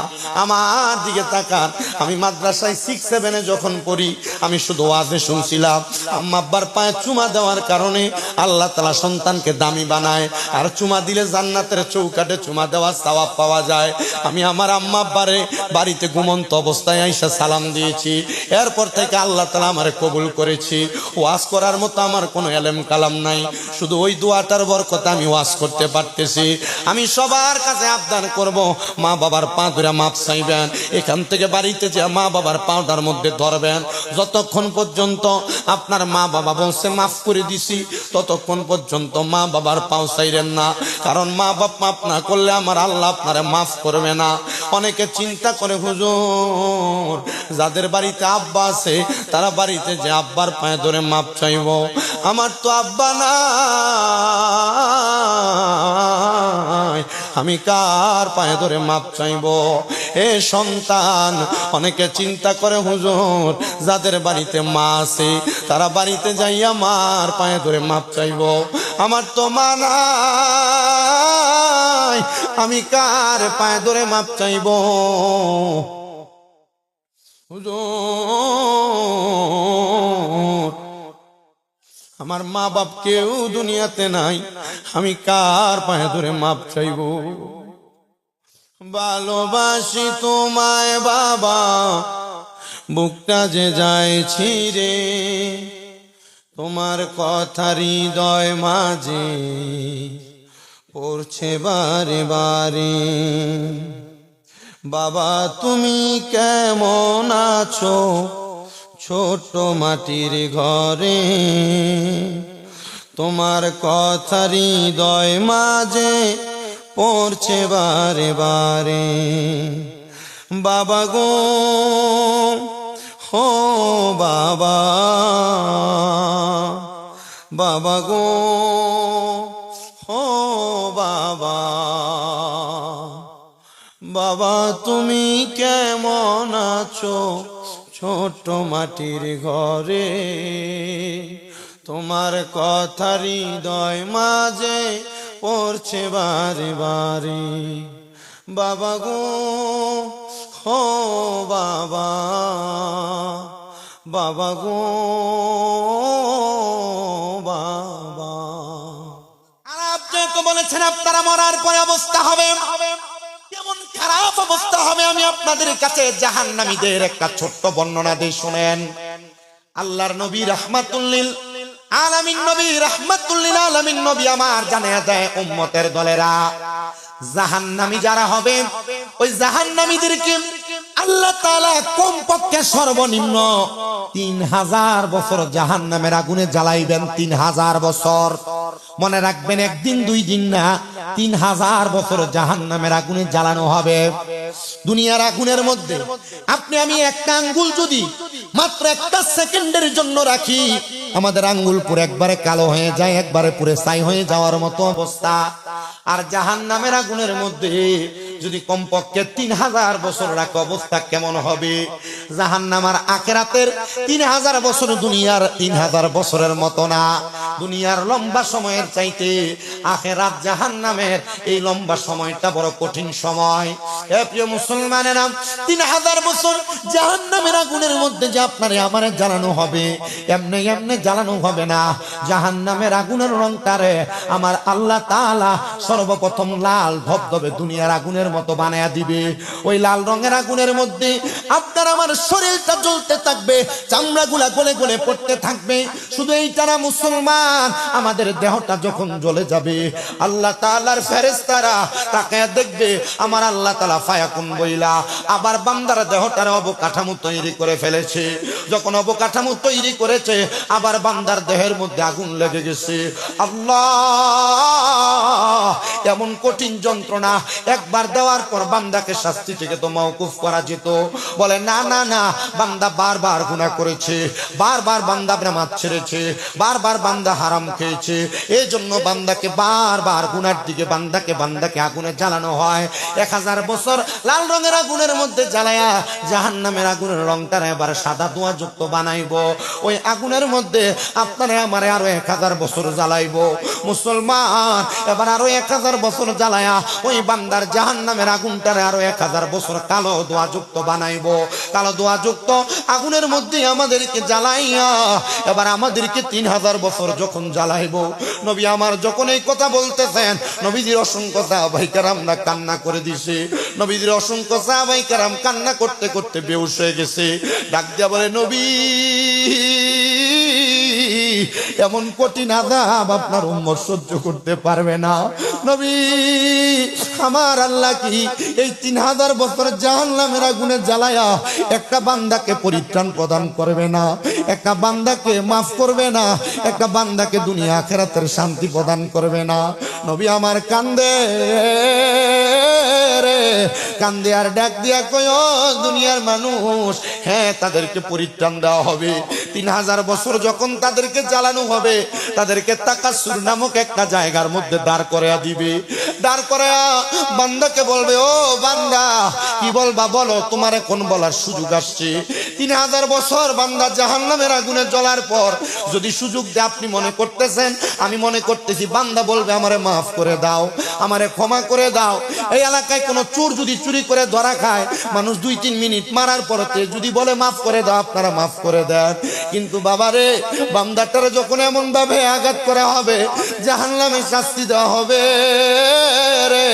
আমার দিকে তাকান, আমি মাদ্রাসায় 6-7 যখন পড়ি, আমি শুধু ওয়াজে শুনছিলাম আম্মা আব্বার পায়ে চুমা দেওয়ার কারণে আল্লাহ তাআলা সন্তানকে দামি বানায়, আর চুমা দিলে জান্নাতের চৌকাটে চুমা দেওয়ার সওয়াব পাওয়া যায়। আমি আমার আম্মা আব্বারে বাড়িতে ঘুমন্ত অবস্থায় আইসা সালাম দিয়েছি, এরপর থেকে আল্লাহ তাআলা আমারে কবুল করেছি। ওয়াজ করার মতো আমার কোনো এলেম কালাম নাই, শুধু ওই দোয়াটার বরকতে আমি ওয়াজ করতে পারতেছি। আমি সবার কাছে আবদার করব, মা বাবার পা ধরে মাপ চাইবেন, এখান থেকে বাড়িতে যে মা বাবার পাউডার মধ্যে ধরবেন, যতক্ষণ পর্যন্ত আপনার মা বাবা বলছে মাফ করে দিছি, ততক্ষণ পর্যন্ত মা বাবার পাও চাইলেন না, কারণ মা বাপ মাফ না করলে আমার আল্লাহ আপনারে মাফ করবে না। অনেকে চিন্তা করে, হুজুর যাদের বাড়িতে আব্বা আছে তারা বাড়িতে যে আব্বার পায়ে ধরে মাপ চাইব, আমার তো আব্বা নাই, আমি কার পায়ে ধরে মাপ চাইব? এ সন্তান, অনেকে চিন্তা করে হুজুর যাদের বাড়িতে মা আছে তারা বাড়িতে যাইয়া মার পায়ে ধরে মাপ চাইবো। আমার তো মা নাই, আমি কার পায়ে ধরে মাপ চাইবো? হুজুর আমার মা বাপ কেউ দুনিয়াতে নাই, আমি কার পায়ে ধরে মাপ চাইবো? ভালোবাসি তোমায় বাবা, বুকটা যে যায় ছিঁড়ে, তোমার কথা হৃদয় মাঝে পড়ছে বারে বারে। বাবা তুমি কেমন আছো ছোট মাটির ঘরে, তোমার কথা হৃদয় মাঝে পড়ছে বারে বারে। বাবা গো হো বাবা, বাবা গো হো বাবা, বাবা তুমি কেমন আছো ছোট মাটির ঘরে, তোমার কথা হৃদয় মাঝে পড়ছে বারে বারে। বাবা গো হো বাবা, বাবা গো বাবা। আর আপনি তো বলেছেন আপনারা মরার পরে অবস্থা হবে কেমন খারাপ অবস্থা হবে, আমি আপনাদের কাছে জাহান্নামীদের একটা ছোট্ট বর্ণনা দিয়ে শুনেন। আল্লাহর নবী রাহমাতুল লিল আলামিন, নবী রাহমাতুল লিল আলামিন নবী আমার জানিয়ে দেয় উম্মতের দলেরা জাহান্নামী যারা হবে ওই জাহান্নামীদেরকে আল্লাহ তাআলা কমপক্ষে সর্বনিম্ন 3000 বছর জাহান্নামের আগুনে জ্বালাইবেন। 3000 বছর, মনে রাখবেন, একদিন দুই দিন না, 3000 বছর জাহান্নামের আগুনে জ্বালানো হবে। দুনিয়ার আগুনের মধ্যে আপনি আমি একটা আঙ্গুল যদি মাত্র একটা সেকেন্ডের জন্য রাখি, আমাদের আঙ্গুল পুরো একবারে কালো হয়ে যায়, একবারে পুরো ছাই হয়ে যাওয়ার মতো অবস্থা। আর জাহান্নামের আগুনের মধ্যে যদি কমপক্ষে 3000 বছর রাখো, অবস্থা কেমন হবে? জাহান্নাম আর আখিরাতের 3000 বছর দুনিয়ার 3000 বছরের মতো না। দুনিয়ার লম্বা সময়ের চাইতে আখিরাত জাহান্নামের এই লম্বা সময়টা বড় কঠিন সময়। হে প্রিয় মুসলমানেরা, 3000 বছর জাহান্নামের আগুনের মধ্যে যে আপনারে আমারে জ্বালানো হবে, এমনি এমনি জ্বালানো হবে না। জাহান্নামের আগুনের রংটারে আমার আল্লাহ তাআলা সর্বপ্রথম লাল ধবধবে দুনিয়ার আগুনের মতো বানায়া দিবে। ওই লাল রঙের আগুনের মধ্যে আপনার আমার শরীরটা জ্বলতে থাকবে, চামড়াগুলা গলে গলে পড়তে থাকবে। শুধু এইটা না মুসলমান, আমাদের দেহটা যখন জ্বলে যাবে আল্লাহ তাআলার ফেরেশতারা তাকায়া দেখবে আমার আল্লাহ তাআলা ফায়াকুন বইলা আবার বান্দার দেহটার অবকাঠামো তৈরি করে ফেলেছে। যখন অবকাঠামো তৈরি করেছে আবার বান্দার দেহের মধ্যে আগুন লেগে গেছে। আল্লাহ, এমন কঠিন যন্ত্রণা একবার দেওয়ার পর বান্দাকে শাস্তি থেকে তো মওকুফ করা যেত। বলে না না না, বান্দা বারবার গুনাহ করেছে, বারবার বান্দা নামাজ ছেড়েছে, বারবার বান্দা হারাম খেয়েছে, এই জন্য বান্দাকে বারবার গুনার দিকে বান্দাকে আগুনে জ্বালানো হয়। 1000 বছর লাল রঙের আগুনের মধ্যে জ্বালায়া জাহান্নামের আগুনের রংটা এবার সাদা ধোঁয়া যুক্ত বানাইবো। ওই আগুনের মধ্যে আপনারে আমারে আরো 1000 বছর জ্বালাইবো। মুসলমান, এবার আরো 1000 বছর জ্বালায়া ওই বান্দার জাহান্নামের আগুনটারে আরো 1000 বছর কালো ধোঁয়া যুক্ত বানাইবো। কালো ধোঁয়া যুক্ত আগুনের মধ্যে আমাদেরকে জ্বালাইয়া এবার আমাদেরকে 3000 বছর যখন জ্বালাইবো, নবী আমার যখন এই কথা বলতেছেন, নবীজির অসংখ্য সাহাবায়ে কেরামরা কান্না করে দিছে। নবীজির অসংখ্য সাহাবায়ে কেরাম কান্না করতে করতে বেহুশ হয়ে গেছে। ডাক দিয়া বলে, নবী, এমন কঠিন আযাব আপনার উম্মত সহ্য করতে পারবে না। নবী, আমার আল্লাহ কি এই 3000 বছর জাহান্নামের আগুনে জ্বালায়া একটা বান্দাকে পরিত্রাণ প্রদান করবে না? একটা বান্দাকে মাফ করবে না? একটা বান্দাকে দুনিয়া আখিরাতের শান্তি প্রদান করবে না? নবী আমার কান্দে রে, কান্দে আর ডাক দিয়া কয়, দুনিয়ার মানুষ, হ্যাঁ তাদেরকে পরিত্রাণ দেওয়া হবে, 3000 বছর যখন তাদেরকে জ্বালানো হবে, তাদেরকে তাকাসুর নামক একটা জায়গার মধ্যে দাঁড় করায়া দিবে। দাঁড় করায়া বান্দাকে বলবে, ও বান্দা কি বলবা বলো, তোমার এখন বলার সুযোগ আসছে। 3000 বছর বান্দা জাহান্নামের আগুনে জ্বলার পর যদি সুযোগ দেয়, আপনি মনে করতেছেন, আমি মনে করতেছি বান্দা বলবে আমারে মাফ করে দাও, আমারে ক্ষমা করে দাও। এই এলাকায় কোনো চোর যদি চুরি করে ধরা খায়, মানুষ 2-3 মিনিট মারার পরতে যদি বলে মাফ করে দাও, আপনারা মাফ করে দেন। কিন্তু বাবারে, বান্দাটারে যখন এমন ভাবে আঘাত করা হবে, জাহান্নামে শাস্তি দেওয়া হবে রে,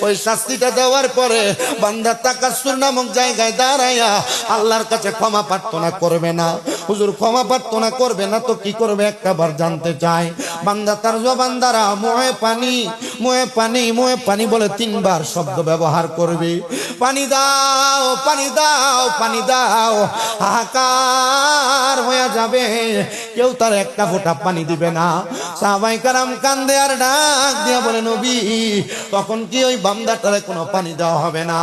ওই শাস্তিটা দেওয়ার পরে বান্দা তাকাসুর নামক জায়গায় দাঁড়াইয়া আল্লাহর কাছে ক্ষমা প্রার্থনা করবে না। হুজুর ক্ষমা প্রার্থনা করবে না তো কি করবে একবার জানতে চাই। বান্দা তার জবান দ্বারা মোহে পানি, মোহে পানি, মোহে পানি বলে 3 বার শব্দ ব্যবহার করবে। পানি দাও, পানি দাও, পানি দাও। হাহাকার হয়ে যাবে, কেউ তার একটা ফোঁটা পানি দিবে না। সাহাবায়ে কেরাম কান্দে আর ডাক দিয়া বলে, নবী তখন কি ওই বান্দাটারে কোনো পানি দেওয়া হবে না?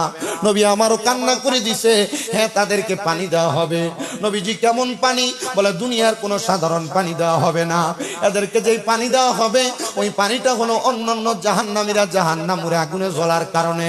নবী আমারও কান্না করে দিছে, হ্যাঁ তাদেরকে পানি দেওয়া হবে। নবীজি কেমন পানি? বলে দুনিয়ার কোনো সাধারণ পানি দেওয়া হবে না, এদেরকে যেই পানি দেওয়া হবে ওই পানিটা হলো অন্যান্য জাহান্নামীরা জাহান্নামে আগুনে জ্বলার কারণে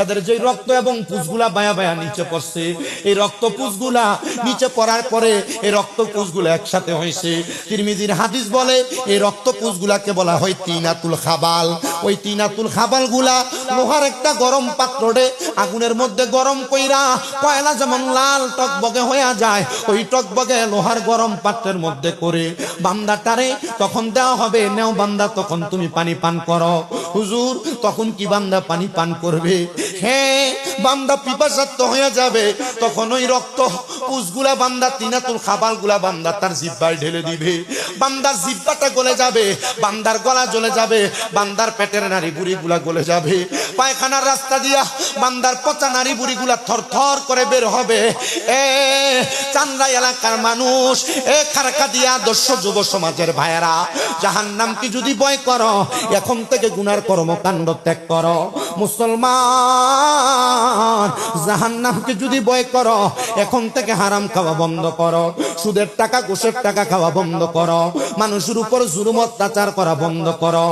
এদের যেই রক্ত এবং পুষগুলা বায়া বায়া নিচে পড়ছে, এই রক্ত পুষগুলা নিচে পড়ার পরে এই রক্ত পুষগুলা একসাথে হয়েছে। তিরমিজির হাদিস বলে এই রক্ত পুষগুলাকে বলা হয় তিনাতুল খাবাল। ওই তিনাতুল খাবাল গুলা লোহার একটা গরম পাত্রে আগুনের মধ্যে গরম কইরা কয়লা যেমন লাল টকবগে হয়ে যায়, ওই টকবগে লোহার গরম পাত্রের মধ্যে করে বান্দাটারে তখন দেওয়া হবে, নেও বান্দা তখন তুমি পানি পান করো। হুজুর তখন কি বান্দা পানি পান করবে? হ্যাঁ, বান্দা পিপাসার্ত হয়ে যাবে। তখন ওই রক্ত পুষগুলা বান্দা তিনাতুল খাবাল গুলা বান্দা তার জিহ্বায় ঢেলে দিবে। বান্দার জিহ্বাটা গলে যাবে, বান্দার গলা জ্বলে যাবে, বান্দার পেটের নাড়ি বুড়ি গুলা গলে যাবে, পায়খানার রাস্তা দিয়া বান্দার পচা নাড়ি বুড়ি গুলা থর থর করে বের হবে। চান্দ্রা এলাকার মানুষ, খারকা দিয়া আদর্শ যুব সমাজের ভাইয়েরা, জাহান্নামকে যদি ভয় করো, এখন থেকে গুনার কর্মকাণ্ড ত্যাগ করো। মুসলমান, জাহান্নামকে যদি ভয় করো, এখন থেকে হারাম খাওয়া বন্ধ করো, সুদের টাকা ঘুষের টাকা খাওয়া বন্ধ করো, মানুষের উপর জুলুম অত্যাচার করা বন্ধ করো।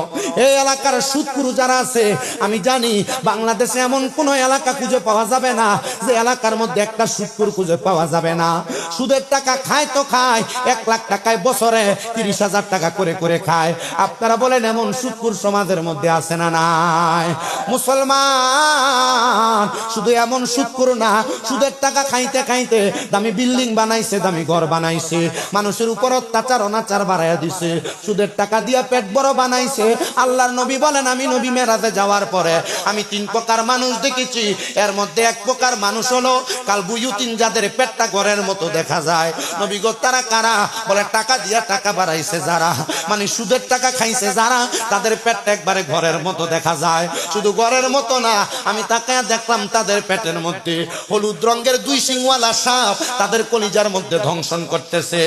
এই এলাকার সুদখোর যারা আছে, আমি জানি বাংলাদেশে এমন কোন এলাকা খুঁজে পাওয়া যাবে না যে এলাকার মধ্যে একটা সুদখোর খুঁজে পাওয়া যাবে না। সুদের টাকা খায় তো খায়, 1 লাখ টাকায় বছরে 30,000 টাকা করে করে খায়। আপনারা বলেন এমন সুদখোর সমাজের মধ্যে আছে না নাই? মুসলমান শুধু এমন সুদখোর না, সুদের টাকা খাইতে খাইতে দামি বিল্ডিং বানাইছে, দামি ঘর বানাইছে, মানুষের উপর অত্যাচার অনাচার বাড়াইয়া দিছে, সুদের টাকা দিয়া পেট বড় বানাইছে। আল্লাহর নবী বলেন, আমি নবী মেরাজে যাওয়ার পরে আমি 3 প্রকার মানুষ দেখেছি। এর মধ্যে 1 প্রকার মানুষ হলো কালবুয়ুতিন, যাদের পেটটা ঘরের মতো দেখা যায়। নবী গো তারা কারা? বলে টাকা দিয়া টাকা বাড়াইছে যারা, মানে সুদের টাকা খাইছে যারা, তাদের পেটটা একবারে ঘরের মতো দেখা যায়। শুধু ঘরের মতো না, আমি তাকায় দেখলাম তাদের পেটের মধ্যে হলুদ রঙের 2 সিংওয়ালা সাপ তাদের কলিজার মধ্যে ধ্বংসন করতেছে।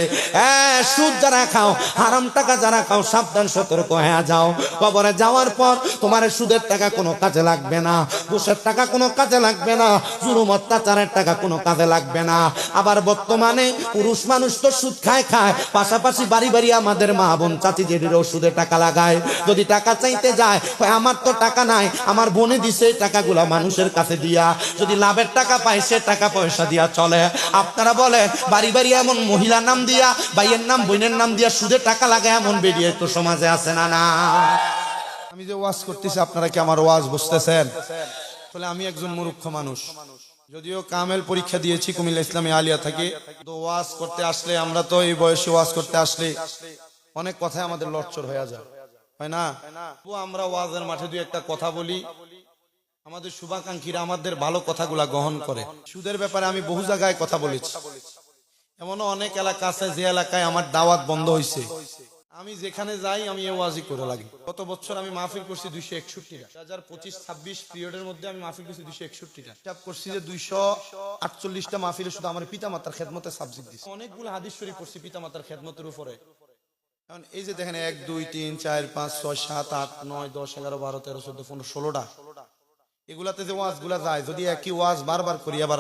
সুদ যারা খাও, হারাম টাকা যারা খাও, সাবধান সতর্ক হয়ে যাও। কবরে যাওয়ার পর তোমার সুদের টাকা কোনো কাজে লাগবে না, ঘুষের টাকা কোনো কাজে লাগবে না, জুলুম অত্যাচারের টাকা কোনো কাজে লাগবে না। আবার বর্তমানে পুরুষ মানুষ তো সুদ খায় খায়, পাশাপাশি বাড়ি বাড়ি আমাদের মা বোন চাচি জেঠিরাও সুদে টাকা লাগায়। যদি টাকা চাইতে যায়, আমার তো টাকা নাই, আমার বোনে দিছে টাকাগুলা মানুষের কাছে দিয়া, যদি লাভের টাকা পায় সে টাকা পয়সা দিয়া চলে। আপনারা বলেন বাড়ি বাড়ি এমন মহিলা নাম দিয়া, ভাইয়ের নাম বোনের নাম দিয়া সুদে টাকা লাগায় এমন বেরিয়ে তো সমাজে আছে না না? আমি যে ওয়াজ করতেছি, আপনারা কি আমার ওয়াজ বুঝতেছেন? তাহলে আমি একজন মূর্খ মানুষ, যদিও কামেল পরীক্ষা দিয়েছি কুমিল্লা ইসলামী আলিয়া থেকে। তো ওয়াজ করতে আসলে, আমরা তো এই বয়সে ওয়াজ করতে আসলে অনেক কথাই আমাদের লটচর হয়ে যায়, হয় না? আমরা ওয়াজের মাঠে 2-1টা কথা বলি, আমাদের শুভাকাঙ্ক্ষীরা আমাদের ভালো কথাগুলা গ্রহণ করে। সুদের ব্যাপারে আমি বহু জায়গায় কথা বলেছি, এমনও অনেক এলাকা আছে যে এলাকায় আমার দাওয়াত বন্ধ হয়েছে। আমি যেখানে যাই আমি ওয়াজি করে লাগি। গত বছর আমি মাহফিল করছি 261টা, 2025-26 পিরিয়ডের মধ্যে আমি মাহফিল করছি 261টা। হিসাব করছি যে 248টা মাহফিলে শুধু আমার পিতামাতার খেদমতে সাবজেক্ট দিচ্ছি। অনেকগুলো হাদিস শরীফ পড়ছি পিতামাতার খেদমতের উপরে। কারণ এই যে দেখেন 1 2 3 4 5 6 7 8 9 10 11 12 13 14 15 16টা, এগুলাতে যে ওয়াজ গুলা যায়, যদি একই ওয়াজ বারবার করি, আবার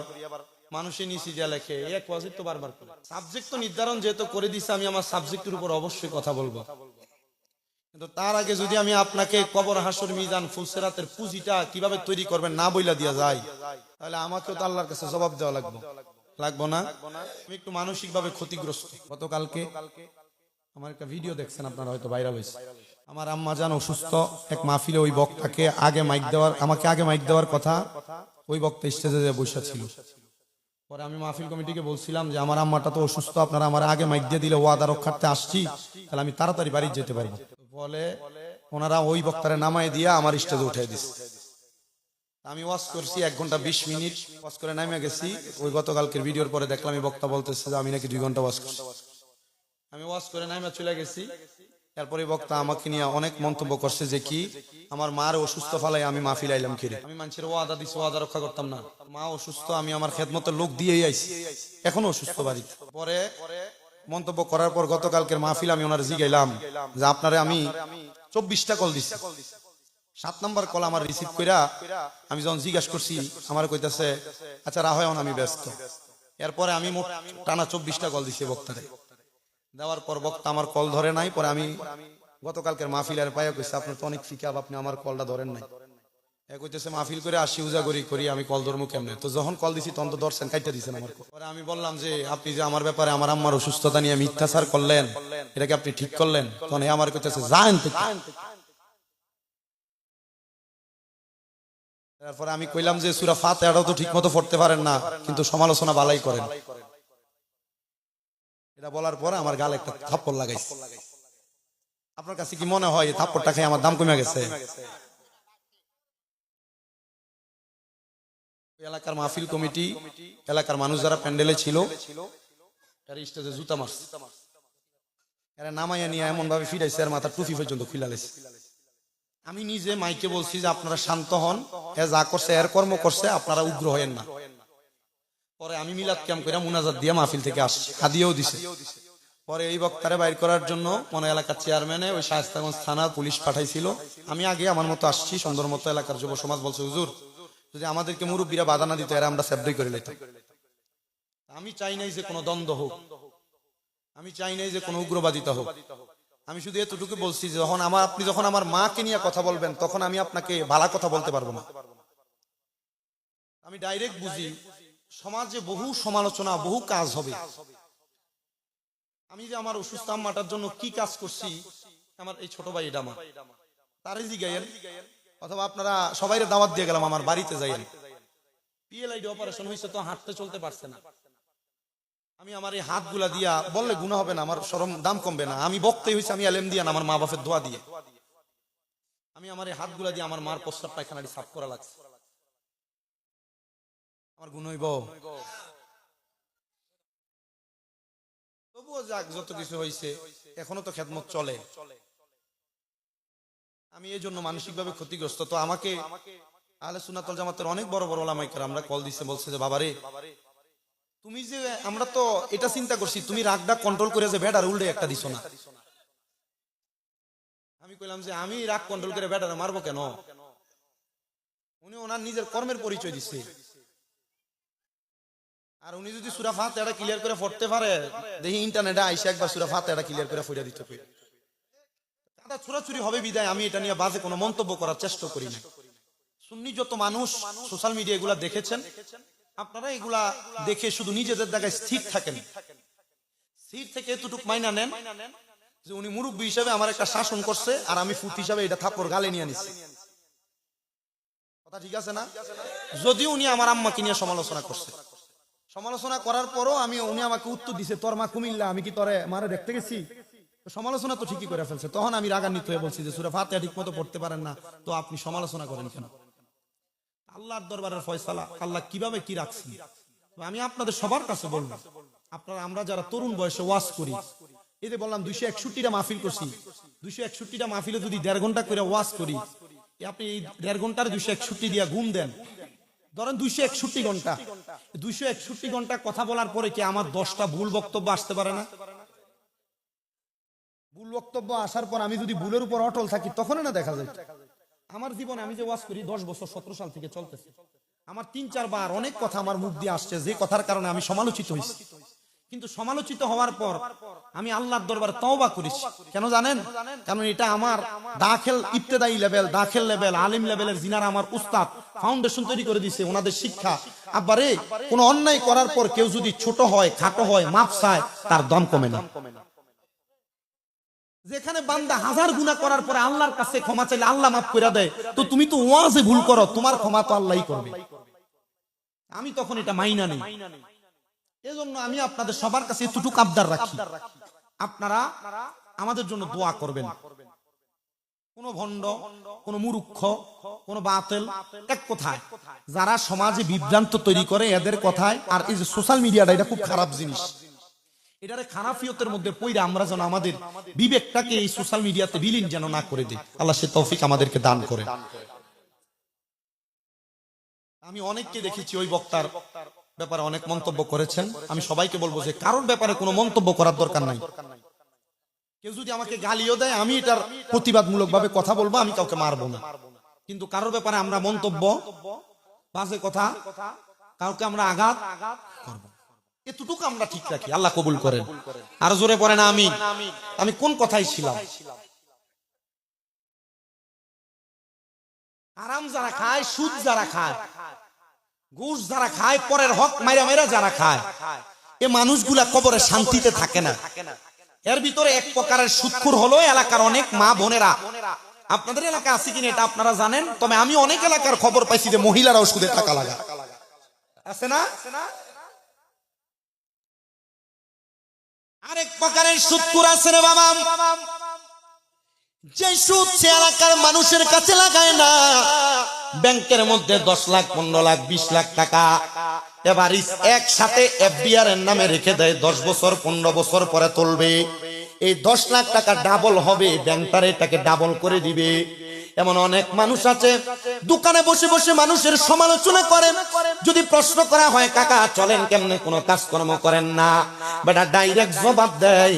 মানুষই নিচে যা লেখে এক ওয়াজিব তো বারবার করে সাবজেক্ট তো নির্ধারণ যেহেতু করে দিছে আমি আমার সাবজেক্টের উপর অবশ্যই কথা বলবো কিন্তু তার আগে যদি আমি আপনাকে কবর হাসর মিজান ফুলসেরাতের পুঁজিটা কিভাবে তৈরি করবেন না বইলা দিয়া যায় তাহলে আমাকেও তো আল্লাহর কাছে জবাব দেওয়া লাগবো না আমি একটু মানসিক ভাবে ক্ষতিগ্রস্ত গতকালকে আমার একটা ভিডিও দেখছেন আপনারা হয়তো ভাইরাল হয়েছে আমার আম্মা জান অসুস্থ এক মাহফিলে ওই বক্তাকে আমাকে আগে মাইক দেওয়ার কথা ওই বক্তা স্টেজে বসে ছিল পরে আমি মাহফিল কমিটিকে বলছিলাম যে আমার আম্মাটা তো অসুস্থ আপনারা আমার আগে মাইক দিয়ে দিলে ওয়াদা রক্ষার্থে আসছি তাহলে আমি তাড়াতাড়ি বাড়ি যেতে পারবো বলে ওনারা ওই বক্তারে নামায় দিয়ে আমার স্টেজে উঠে দিচ্ছে আমি ওয়াজ করছি 1 ঘন্টা 20 মিনিট ওয়াজ করে নামে গেছি ওই গতকালকের ভিডিওর পরে দেখলাম এই বক্তা বলতেছে যে আমি নাকি 2 ঘন্টা ওয়াজ করছি আমি ওয়াজ করে নামে চলে গেছি এরপরে বক্তা আমাকে নিয়ে অনেক মন্তব্য করছে যে কি আমার মার অসুস্থ ফালাই আমি মাহফিল আইলাম কিরে আমি মানুষের ওয়াদা দিছি ওয়াদা রক্ষা করতাম না মা অসুস্থ আমি আমার খেদমতের লোক দিয়েই আইছি এখনো অসুস্থ বাড়িতে পরে মন্তব্য করার পর গতকালকের মাহফিল আমি ওনার জিগাইলাম যে আপনারে আমি 24টা কল দিছি 7 নম্বর কল আমার রিসিভ কইরা আমি যখন জিজ্ঞাসা করছি আমার কইতাছে আচ্ছা রাহয়ন আমি ব্যস্ত এরপরে আমি মোট টানা 24টা কল দিছি বক্তারে দেওয়ার পর বক্তা আমার কল ধরে নাই পরে আমি গতকালকের মাহফিলের পায়ে কইছি আপনি তো অনেক ফিকাব আপনি আমার কলটা ধরেন নাই এক কইতেছে মাহফিল করে আসি উজাগরি করি আমি কল ধরমু কেমনে তো যখন কল দিছি তখন তো ধরছেন কাইটা দিছেন আমার পরে আমি বললাম যে আপনি যে আমার ব্যাপারে আমার আম্মার অসুস্থতা নিয়ে মিথ্যাচার করলেন এটাকে আপনি ঠিক করলেন তখন হে আমার কইতেছে যান তারপরে আমি কইলাম যে সূরা ফাতিহাটাও তো ঠিকমতো পড়তে পারেন না কিন্তু সমালোচনা ভালোই করেন এটা বলার পর আমার গালে একটা থাপ্পড় লাগাইছে আপনার কাছে কি মনে হয় এই থাপ্পড়টা খেয়ে আমার দাম কমে গেছে এলাকার মাহফিল কমিটি এলাকার মানুষ যারা প্যান্ডেলে ছিল এর স্টেজে জুতা মারছে এরা নামাইয়া নিয়ে এমন ভাবে ফিরাইছে আর মাথার টুপি পর্যন্ত খুলে লেছে আমি নিজে মাইকে বলছি যে আপনারা শান্ত হন এ যা করছে এর কর্ম করছে আপনারা উগ্র হয়েন না পরে আমি মিলাদ ক্যাম্প করে মুনাজাত দিয়ে মাহফিল থেকে আসছি হাদিয়াও দিছে পরে এই বক্তারে বাইর করার জন্য মনে এলাকার চেয়ারম্যানে ওই শায়েস্তাগঞ্জ থানা পুলিশ পাঠাইছিল আমি আগে আমার মতো আসছি সুন্দর মতো এলাকার যুব সমাজ বলছে হুজুর যদি আমাদেরকে মুরব্বীরা বাধা না দিত এরা আমরা সেফডি করে নিতাম আমি চাই নাই যে কোনো দ্বন্দ্ব হোক আমি চাই নাই যে কোনো উগ্রবাদিতা হোক আমি শুধু এতটুকু বলছি যে আপনি যখন আমার মাকে নিয়ে কথা বলবেন তখন আমি আপনাকে ভালো কথা বলতে পারবো না আমি ডাইরেক্ট বুঝি সমাজে বহু সমালোচনা বহু কাজ হবে আমি যে আমার অসুস্থ আম্মাটার জন্য কি কাজ করছি আমার এই ছোট ভাই এটা আমার তারই জিগাইয়েন অথবা আপনারা সবাইরে দাওয়াত দিয়ে গেলাম আমার বাড়িতে যাইয়েন পিএলআইডি অপারেশন হয়েছে তো হাঁটতে চলতে পারছে না আমি আমার এই হাতগুলা দিয়া বললে গুনাহ হবে না আমার শরম দাম কমবে না আমি বক্তাই হইছে আমি আলেম দিয়া না আমার মা বাপের দোয়া দিয়ে আমি আমার এই হাতগুলা দিয়ে আমার মার প্রস্রাব পায়খানাটি সাফ করা লাগছে আমার গুণ হইব তবুও যাক যত কিছু হয়েছে এখনো তো খেদমত চলে আমি এই জন্য মানসিক ভাবে ক্ষতিগ্রস্ত তো আমাকে আহলে সুন্নাত ওয়াল জামাতের অনেক বড় বড় ওলামায়ে কেরামরা কল দিছে বলছে যে বাবারে তুমি যে আমরা তো এটা চিন্তা করছি তুমি রাগটা কন্ট্রোল করে যে ব্যাটার উল্টে একটা দিছো না আমি কইলাম যে আমি রাগ কন্ট্রোল করে ব্যাটারে মারবো কেন উনি ওনার নিজের কর্মের পরিচয় দিচ্ছে আর উনি যদি সূরা ফাতিহাটা ক্লিয়ার করে পড়তে পারে দেখি ইন্টারনেটে আইসা একবার সূরা ফাতিহাটা ক্লিয়ার করে পড়ে দিতে পারে কাদা চুরাচুরি হবে বিদায় আমি এটা নিয়ে বাজে কোনো মন্তব্য করার চেষ্টা করি না সুন্নি যত মানুষ সোশ্যাল মিডিয়া এগুলা দেখেছেন আপনারা এগুলা দেখে শুধু নিজেদের জায়গায় স্থির থাকেন স্থির থেকে এতটুকু মাইনা নেন যে উনি মুরব্বী হিসাবে আমার একটা শাসন করছে আর আমি ফুট হিসাবে এটা থাপ্পড় গালে নিয়ে নিছি কথা ঠিক আছে না যদি উনি আমার আম্মাকে নিয়ে সমালোচনা করছে সমালোচনা করার পরও উনি আমাকে উত্তর দিছে তোর মা কুমিল্লা আমি কি তোরে মারে দেখতে গেছি সমালোচনা তো ঠিকই করে ফেলছে তখন আমি রাগান্বিত হয়ে বলছি যে সূরা ফাতিহা ঠিক মতো পড়তে পারেন না তো আপনি সমালোচনা করেন কেন আল্লাহর দরবারের ফয়সালা আল্লাহ কিভাবে কি রাখছেন আমি আপনাদের সবার কাছে বলবো আপনারা আমরা যারা তরুণ বয়সে ওয়াজ করি এই যে বললাম 261টা মাহফিল করছি 261টা মাহফিলে যদি 1.5 ঘন্টা করে ওয়াজ করি আপনি এই 1.5 ঘন্টার 261 দিয়া গুণ দেন ধরেন 261 ঘন্টা 261 ঘন্টা কথা বলার পরে কি আমার 10টা ভুল বক্তব্য আসতে পারে না ভুল বক্তব্য আসার পর আমি যদি ভুলের উপর অটল থাকি তখন না দেখা যায় আমার জীবনে আমি যে ওয়াজ করি 10 বছর 17 সাল থেকে চলতেছে আমার ৩-৪ বার অনেক কথা আমার মুখ দিয়ে আসছে, যে কথার কারণে আমি সমালোচিত হয়েছি। কিন্তু সমালোচিত হওয়ার পর আমি আল্লাহর দরবারে তওবা করেছি। কেন জানেন? কারণ এটা আমার দাখিল ইবতেদায়ী লেভেল, দাখিল লেভেল, আলিম লেভেলের যিনারা আমার উস্তাদ ফাউন্ডেশন তৈরি করে দিয়েছে, ওনাদের শিক্ষা। আব্বারে, কোন অন্যায় করার পর কেউ যদি ছোট হয়, খাটো হয়, মাপ চায়, তার দম কমে না। যেখানে বান্দা হাজার গুনাহ করার পরে আল্লাহর কাছে ক্ষমা চাইলে আল্লাহ মাফ করে দেয়, তো তুমি তো ওয়াজে ভুল করো, তোমার ক্ষমা তো আল্লাহই করবে। আমি তখন এটা মাইনা নেই। এজন্য আমি আপনাদের সবার কাছে এতটুকু আবদার রাখি, আপনারা আমাদের জন্য দোয়া করবেন। কোন ভণ্ড, কোন মূর্খ, কোন বাতিল, এক কথায় যারা সমাজে বিভ্রান্ত তৈরি করে এদের কথায়। আর এই যে সোশ্যাল মিডিয়াটা, এটা খুব খারাপ জিনিস। এটারে খারাফিয়তের মধ্যে পইরা আমরা যেন আমাদের বিবেকটাকে এই সোশ্যাল মিডিয়াতে বিলীন যেন না করে দিই। আল্লাহ সে তৌফিক আমাদেরকে দান করে। আমি অনেককে দেখেছি ওই বক্তার ব্যাপারে অনেক মন্তব্য করেছেন। আমি সবাইকে বলবো যে কারোর ব্যাপারে কোনো মন্তব্য করার দরকার নাই। কেউ যদি আমাকে গালিও দেয়, আমি এটার প্রতিবাদমূলক ভাবে কথা বলবো, আমি কাউকে মারবো না। কিন্তু কারোর ব্যাপারে আমরা মন্তব্য, বাজে কথা, কাউকে আমরা আঘাত করব, এতটুকু আমরা ঠিক রাখি। আল্লাহ কবুল করেন। আর জোরে পড়ে না আমিন। আমি কোন কথাই ছিলাম? আরাম যারা খায়, সুদ যারা খায়, ঘুষ যারা খায়, পরের হক মাইরা মাইরা যারা খায়, এ মানুষগুলা কবরে শান্তিতে থাকে না। এর ভিতরে এক প্রকারের সুদখোর হলো এলাকার অনেক মা বোনেরা। আপনাদের এলাকা আছে কিনা এটা আপনারা জানেন, তবে আমি অনেক এলাকার খবর পাইছি যে মহিলারাও সুদে টাকা লাগা আছে না। আরেক প্রকারের সুদখোর আছে রে বাবা, যে সুদ সে এলাকার মানুষের কাছে লাগায় না। ব্যাংকের মধ্যে 10 লাখ, 15 লাখ, 20 লাখ টাকা এবার একসাথে এফডিআর এর নামে রেখে দেয়। 10 বছর 15 বছর পরে তুলবে, এই 10 লাখ টাকা ডাবল হবে, ব্যাংকার এটাকে ডাবল করে দিবে। এমন অনেক মানুষ আছে দোকানে বসে বসে মানুষের সমালোচনা করেন। যদি প্রশ্ন করা হয় কাকা চলেন কেমনে, কোনো কাজকর্ম করেন না, বেটা ডাইরেক্ট জবাব দেয়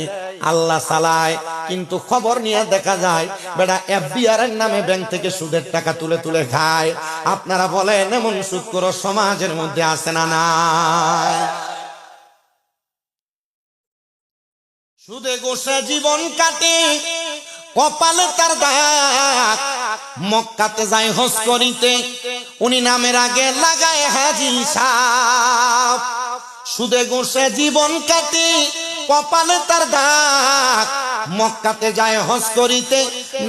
আল্লাহ চালায়। কিন্তু খবর নিয়ে দেখা যায় বেটা এফডিআর এর নামে ব্যাংক থেকে সুদের টাকা তুলে তুলে খায়। আপনারা বলেন এমন সুদখোর সমাজের মধ্যে আছে না নাই? সুদে গোসে জীবন কাটে, কপালে তার দাগ। মক্কাতে যায় হজ করিতে, উনি নামের আগে লাগায় হাজি সাহেব। সুদে গোসে জীবন কাটে, কপালে তার দাগ। মক্কাতে যায় হজ করিতে,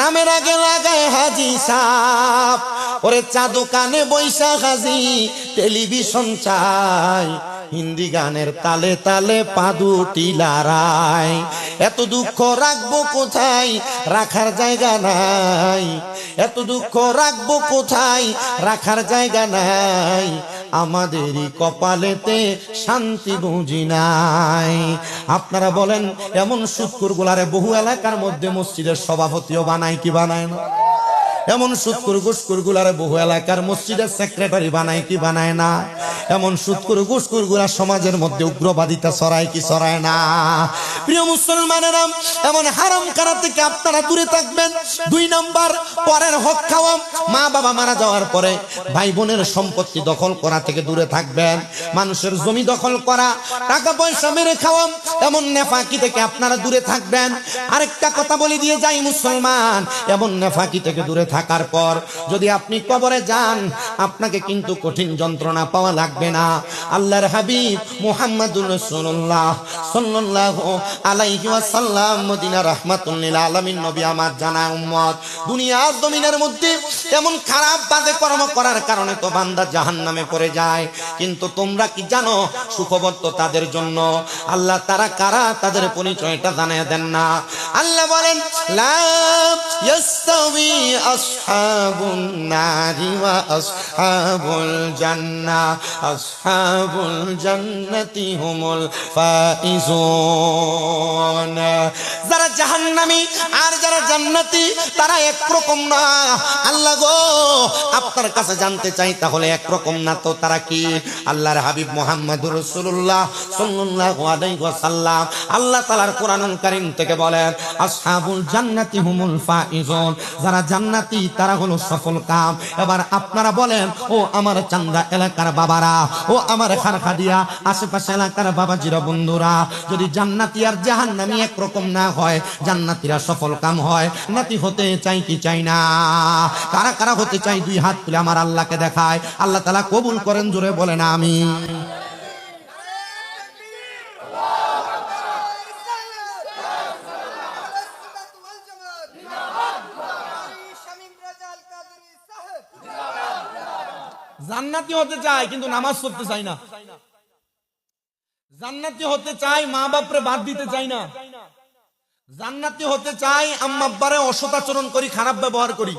নামের আগে লাগায় হাজি সাহেব। ওরে চা দোকানে বৈশা হাজি, টেলিভিশন চাই, হিন্দি গানের তালে তালে পা দুটি লড়ায়। এত দুঃখ রাখবো কোথায়, রাখার জায়গা নাই। এত দুঃখ রাখবো কোথায়, রাখার জায়গা নাই। আমাদেরই কপালেতে শান্তি বুঝি নাই। আপনারা বলেন এমন সুদখোর গুলারে বহু এলাকার মধ্যে মসজিদের সভাপতিও বানায় কি বানায় না? এমন সুদখোর ঘুষখোর গুলারে বহু এলাকার মসজিদের সেক্রেটারি বানায় কি বানায় না? এমন সুদখোর ঘুষখোর গুলা সমাজের মধ্যে উগ্রবাদিতা ছড়ায় কি ছড়ায় না? প্রিয় মুসলমানেরা, এমন হারাম কারা থেকে আপনারা দূরে থাকবেন। 2 নাম্বার, পরের হক খাওয়া। মা বাবা মারা যাওয়ার পরে ভাই বোনের সম্পত্তি দখল করা থেকে দূরে থাকবেন। মানুষের জমি দখল করা, টাকা পয়সা মেরে খাওয়া, এমন নেফাকি থেকে আপনারা দূরে থাকবেন। আরেকটা কথা বলে দিয়ে যাই মুসলমান, এমন নেফাকি থেকে দূরে থাকার পর যদি আপনি কবরে যান, আপনাকে কিন্তু কঠিন যন্ত্রণা পাওয়া লাগবে না। আল্লাহর হাবিব মুহাম্মদুর রাসূলুল্লাহ সাল্লাল্লাহু আলাইহি ওয়াসাল্লাম, মদিনা রাহমাতুল লিল আলামিন নবী আমার জানা উম্মত, দুনিয়ার জমিনের মধ্যে এমন খারাপ বাজে কর্ম করার কারণে তো বান্দা জাহান্নামে পড়ে যায়। কিন্তু তোমরা কি জানো সুখবর তো তাদের জন্য। আল্লাহ তারা কারা তাদের পরিচয়টা জানিয়ে দেন না। আল্লাহ বলেন লা ইয়াস্তাওয়ি আসহাবুন নারি ওয়া আসহাবুল জান্নাহ, আসহাবুল জান্নাতি হুমুল ফাইজুন। ফাইজুন। যারা জাহান্নামী আর যারা জান্নাতি তারা একরকম না। আল্লাহ গো আপনার কাছে জানতে চাই তাহলে একরকম না তো তারা কি? আল্লাহর হাবিব মুহাম্মদুর রাসূলুল্লাহ সাল্লাল্লাহু আলাইহি ওয়াসাল্লাম আল্লাহ তাআলার কোরআনুল কারীম থেকে বলেন আসহাবুল জান্নাতি হুমুল ফাইজুন। যারা জান্নাতি তারা হলো সফল কাম। এবার আপনারা বলেন ও আমার চান্দা এলাকার বাবারা, ও আমার খারখাদিয়া আশেপাশে এলাকার বাবাজিরা বন্ধুরা, যদি জান্নাতি আর জাহান্নামী একরকম না হয়, জান্নাতীরা সফল কাম হয়, নাতি হতে চাই কি চাই না? কারা কারা হতে চাই দুই হাত তুলে আমার আল্লাহকে দেখায়। আল্লাহ তাআলা কবুল করেন, জোরে বলেন আমিন। জান্নাতি হতে চাই কিন্তু নামাজ পড়তে চাই না। জান্নাতি হতে চাই মা বাপরে বাদ দিতে চাই না। জান্নাতি হতে চাই আম্মা আব্বারে অসদাচরণ করি, খারাপ ব্যবহার করি।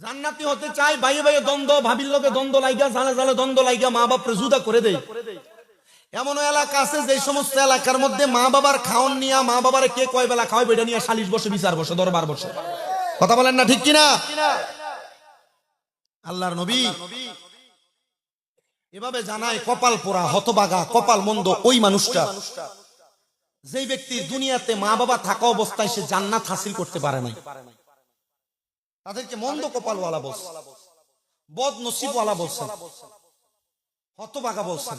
জান্নাতি হতে চাই ভাইয়ে ভাইয়ে দ্বন্দ্ব, ভাবির লোকে দ্বন্দ্ব লাইগা, জালে জালে দ্বন্দ্ব লাইগা মা বাপরে জুদা করে দেয়। এমন এলাকা আছে যে সমস্ত এলাকার মধ্যে মা বাবার খাওন নিয়া, মা বাবারে কে কয় বেলা খাওয়াবে এটা নিয়ে সালিশ বসে, বিচার বসে, দরবার বসে। কথা বলেন না ঠিক কিনা? আল্লাহর নবী এভাবে জানায় কপাল পোড়া, হতবাগা, কপাল মন্দ ওই মানুষটা যেই ব্যক্তির দুনিয়াতে মা বাবা থাকা অবস্থায় সে জান্নাত হাসিল করতে পারে নাই। তাদেরকে মন্দ কপালওয়ালা বলছে, বদ নসিবওয়ালা বলছে, হতবাগা বলছে।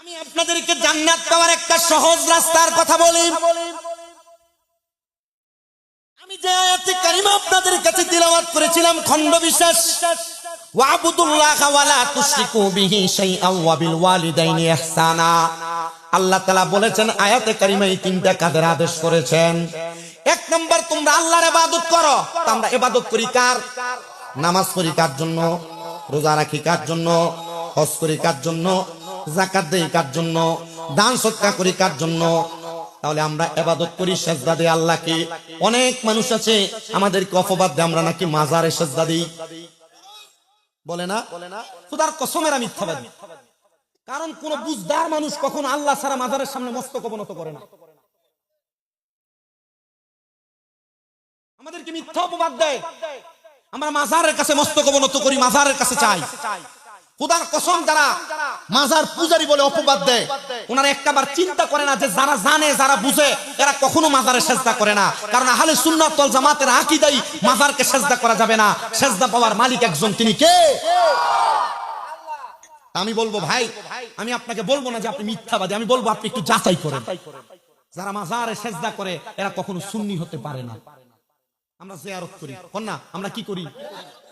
আমি আপনাদেরকে জান্নাত পাওয়ার একটা সহজ রাস্তার কথা বলি। আমি যে আয়াতে কারিমা আপনাদের কাছে তিলাওয়াত করেছিলাম খণ্ড বিশেষ, ওয়াবুদুল্লাহা ওয়ালা তুশরিকু বিহি শাইআন ওয়া বিল ওয়ালিদাইনি ইহসানা। আল্লাহ তাআলা বলেছেন আয়াতে কারিমা এই তিনটা কাজের আদেশ করেছেন। এক নাম্বার, তোমরা আল্লাহর ইবাদত করো। তো আমরা ইবাদত করি কার? নামাজ পড়ি কার জন্য? রোজা রাখি কার জন্য? হজ করি কার জন্য? যাকাত দেই কার জন্য? দান সদকা করি কার জন্য? তাহলে আমরা ইবাদত করি সেজদা দেই আল্লাহকে। অনেক মানুষ আছে আমাদেরকে অপবাদ দেয় আমরা নাকি মাজারে সেজদা দিই, বলে না? খোদার কসমের আমি মিথ্যাবাদী। কারণ কোন বুঝদার মানুষ কখনো আল্লাহ ছাড়া মাজারের সামনে মস্তক অবনত করে না। আমাদেরকে মিথ্যা অপবাদ দেয়, আমরা মাজারের কাছে মস্তক অবনত করি, মাজারের কাছে চাই। খোদার কসম, যারা মাজার পূজারী বলে অপবাদ দেয় ওনারা একবার চিন্তা করে না যে যারা জানে, যারা বুঝে, এরা কখনো মাজারে সেজদা করে না। কারণ আহলে সুন্নাত ওয়াল জামাতের আকীদাই মাজারকে সেজদা করা যাবে না। সেজদা পাওয়ার মালিক একজন, তিনি কে? আমি বলবো ভাই, আমি আপনাকে বলবো না যে আপনি মিথ্যাবাদী, আমি বলবো আপনি একটু যাচাই করেন। যারা মাজারে সেজদা করে এরা কখনো সুন্নি হতে পারে না। আমরা জিয়ারত করি, না আমরা কি করি?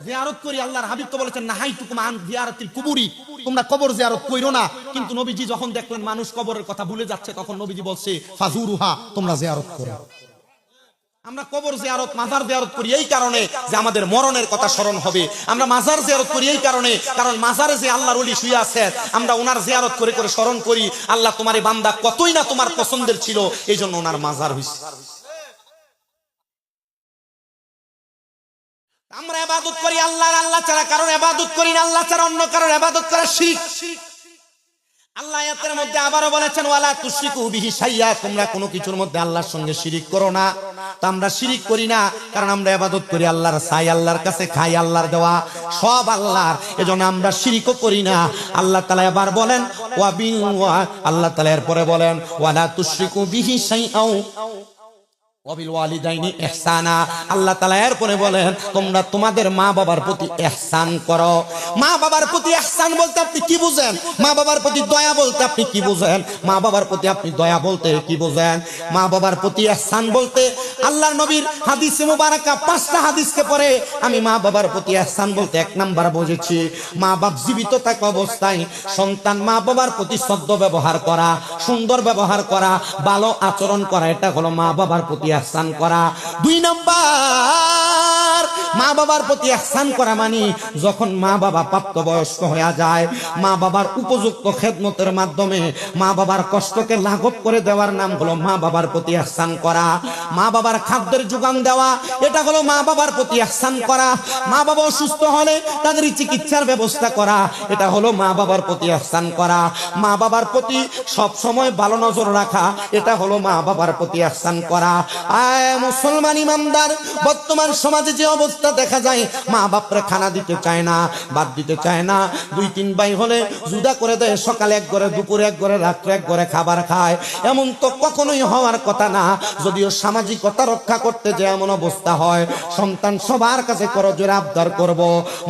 জিয়ারত করি। আল্লাহর হাবিব তো বলেছেন নাহাইতুকুম আন জিয়ারাতিল কুবুরি, তোমরা কবর জিয়ারত কইরো না। কিন্তু নবীজি যখন দেখলেন মানুষ কবরের কথা ভুলে যাচ্ছে, তখন নবীজি বলছে ফাজুরুহা, তোমরা জিয়ারত করো। আমরা কবর জিয়ারত, মাজার জিয়ারত করি এই কারণে যে আমাদের মরণের কথা স্মরণ হবে। আমরা মাজার জিয়ারত করি এই কারণে, কারণ মাজারে যে আল্লাহর ওলি শুয়ে আছেন, আমরা ওনার জিয়ারত করে করে স্মরণ করি আল্লাহ তোমার এই বান্দা কতই না তোমার পছন্দের ছিল, এই জন্য ওনার মাজার হইছে। আমরা ইবাদত করি আল্লাহর, আল্লাহ ছাড়া কারণ ইবাদত করি না, আল্লাহ ছাড়া অন্য কারণ ইবাদত করা শিরক। আল্লাহ আয়াতের মধ্যে আবারো বলেছেন ওয়ালা তুশরিকু বিহি শাইয়া, তোমরা কোনো কিছুর মধ্যে আল্লাহর সঙ্গে শিরিক করো না। তো আমরা শিরিক করি না কারণ আমরা ইবাদত করি আল্লাহর, চাই আল্লাহর কাছে, খাই আল্লাহর দেওয়া, সব আল্লাহর, এজন্য আমরা শিরিকও করি না। আল্লাহ তাআলা এবার বলেন আল্লাহ তাআলা এরপরে বলেন ওয়ালা তুশরিকু বিহি শাইআ ওয়াবিল ওয়ালিদাইনি ইহসানা। আল্লাহ তাআলা এরপরে বলেন তোমরা তোমাদের মা বাবার প্রতি ইহসান করো। মা বাবার প্রতি ইহসান বলতে আপনি কি বুঝেন? মা বাবার প্রতি দয়া বলতে আপনি কি বুঝেন? মা বাবার প্রতি আপনি দয়া বলতে কি বুঝেন? মা বাবার প্রতি ইহসান বলতে আল্লাহর নবীর হাদিসে মুবারাকা 5টা হাদিসকে পড়ে আমি মা বাবার প্রতি ইহসান বলতে এক নাম্বার বুঝেছি, মা বাপ জীবিত থাকা অবস্থায় সন্তান মা বাবার প্রতি সদ্য ব্যবহার করা, সুন্দর ব্যবহার করা, ভালো আচরণ করা, এটা হলো মা বাবার প্রতি ইহসান করা। 2 নাম্বার, মা বাবার প্রতি ইহসান করা মানে যখন মা বাবা প্রাপ্তবয়স্ক হয়ে যায়, মা বাবার উপযুক্ত খেদমতের মাধ্যমে মা বাবার কষ্টকে লাঘব করে দেওয়ার নাম হলো মা বাবার প্রতি ইহসান করা। মা বাবার খাদ্যের যোগান দেওয়া, এটা হলো মা বাবার প্রতি ইহসান করা। মা বাবা অসুস্থ হলে তাদের চিকিৎসার ব্যবস্থা করা, এটা হলো মা বাবার প্রতি ইহসান করা। মা বাবার প্রতি সব সময় ভালো নজর রাখা, এটা হলো মা বাবার প্রতি ইহসান করা। মুসলমান ইমানদার, বর্তমান সমাজে যে অবস্থা দেখা যায়, মা বাপরে খানা দিতে চায় না, বাদ দিতে চায় না। 2-3 ভাই হলে জুদা করে দেয়, সকালে এক ঘরে, দুপুরে এক ঘরে, রাত্রে এক ঘরে খাবার খায়। এমন তো কখনোই হওয়ার কথা না। যদিও সামাজিকতা রক্ষা করতে যে এমন অবস্থা হয়, সন্তান সবার কাছে করজোরে আবদার করব,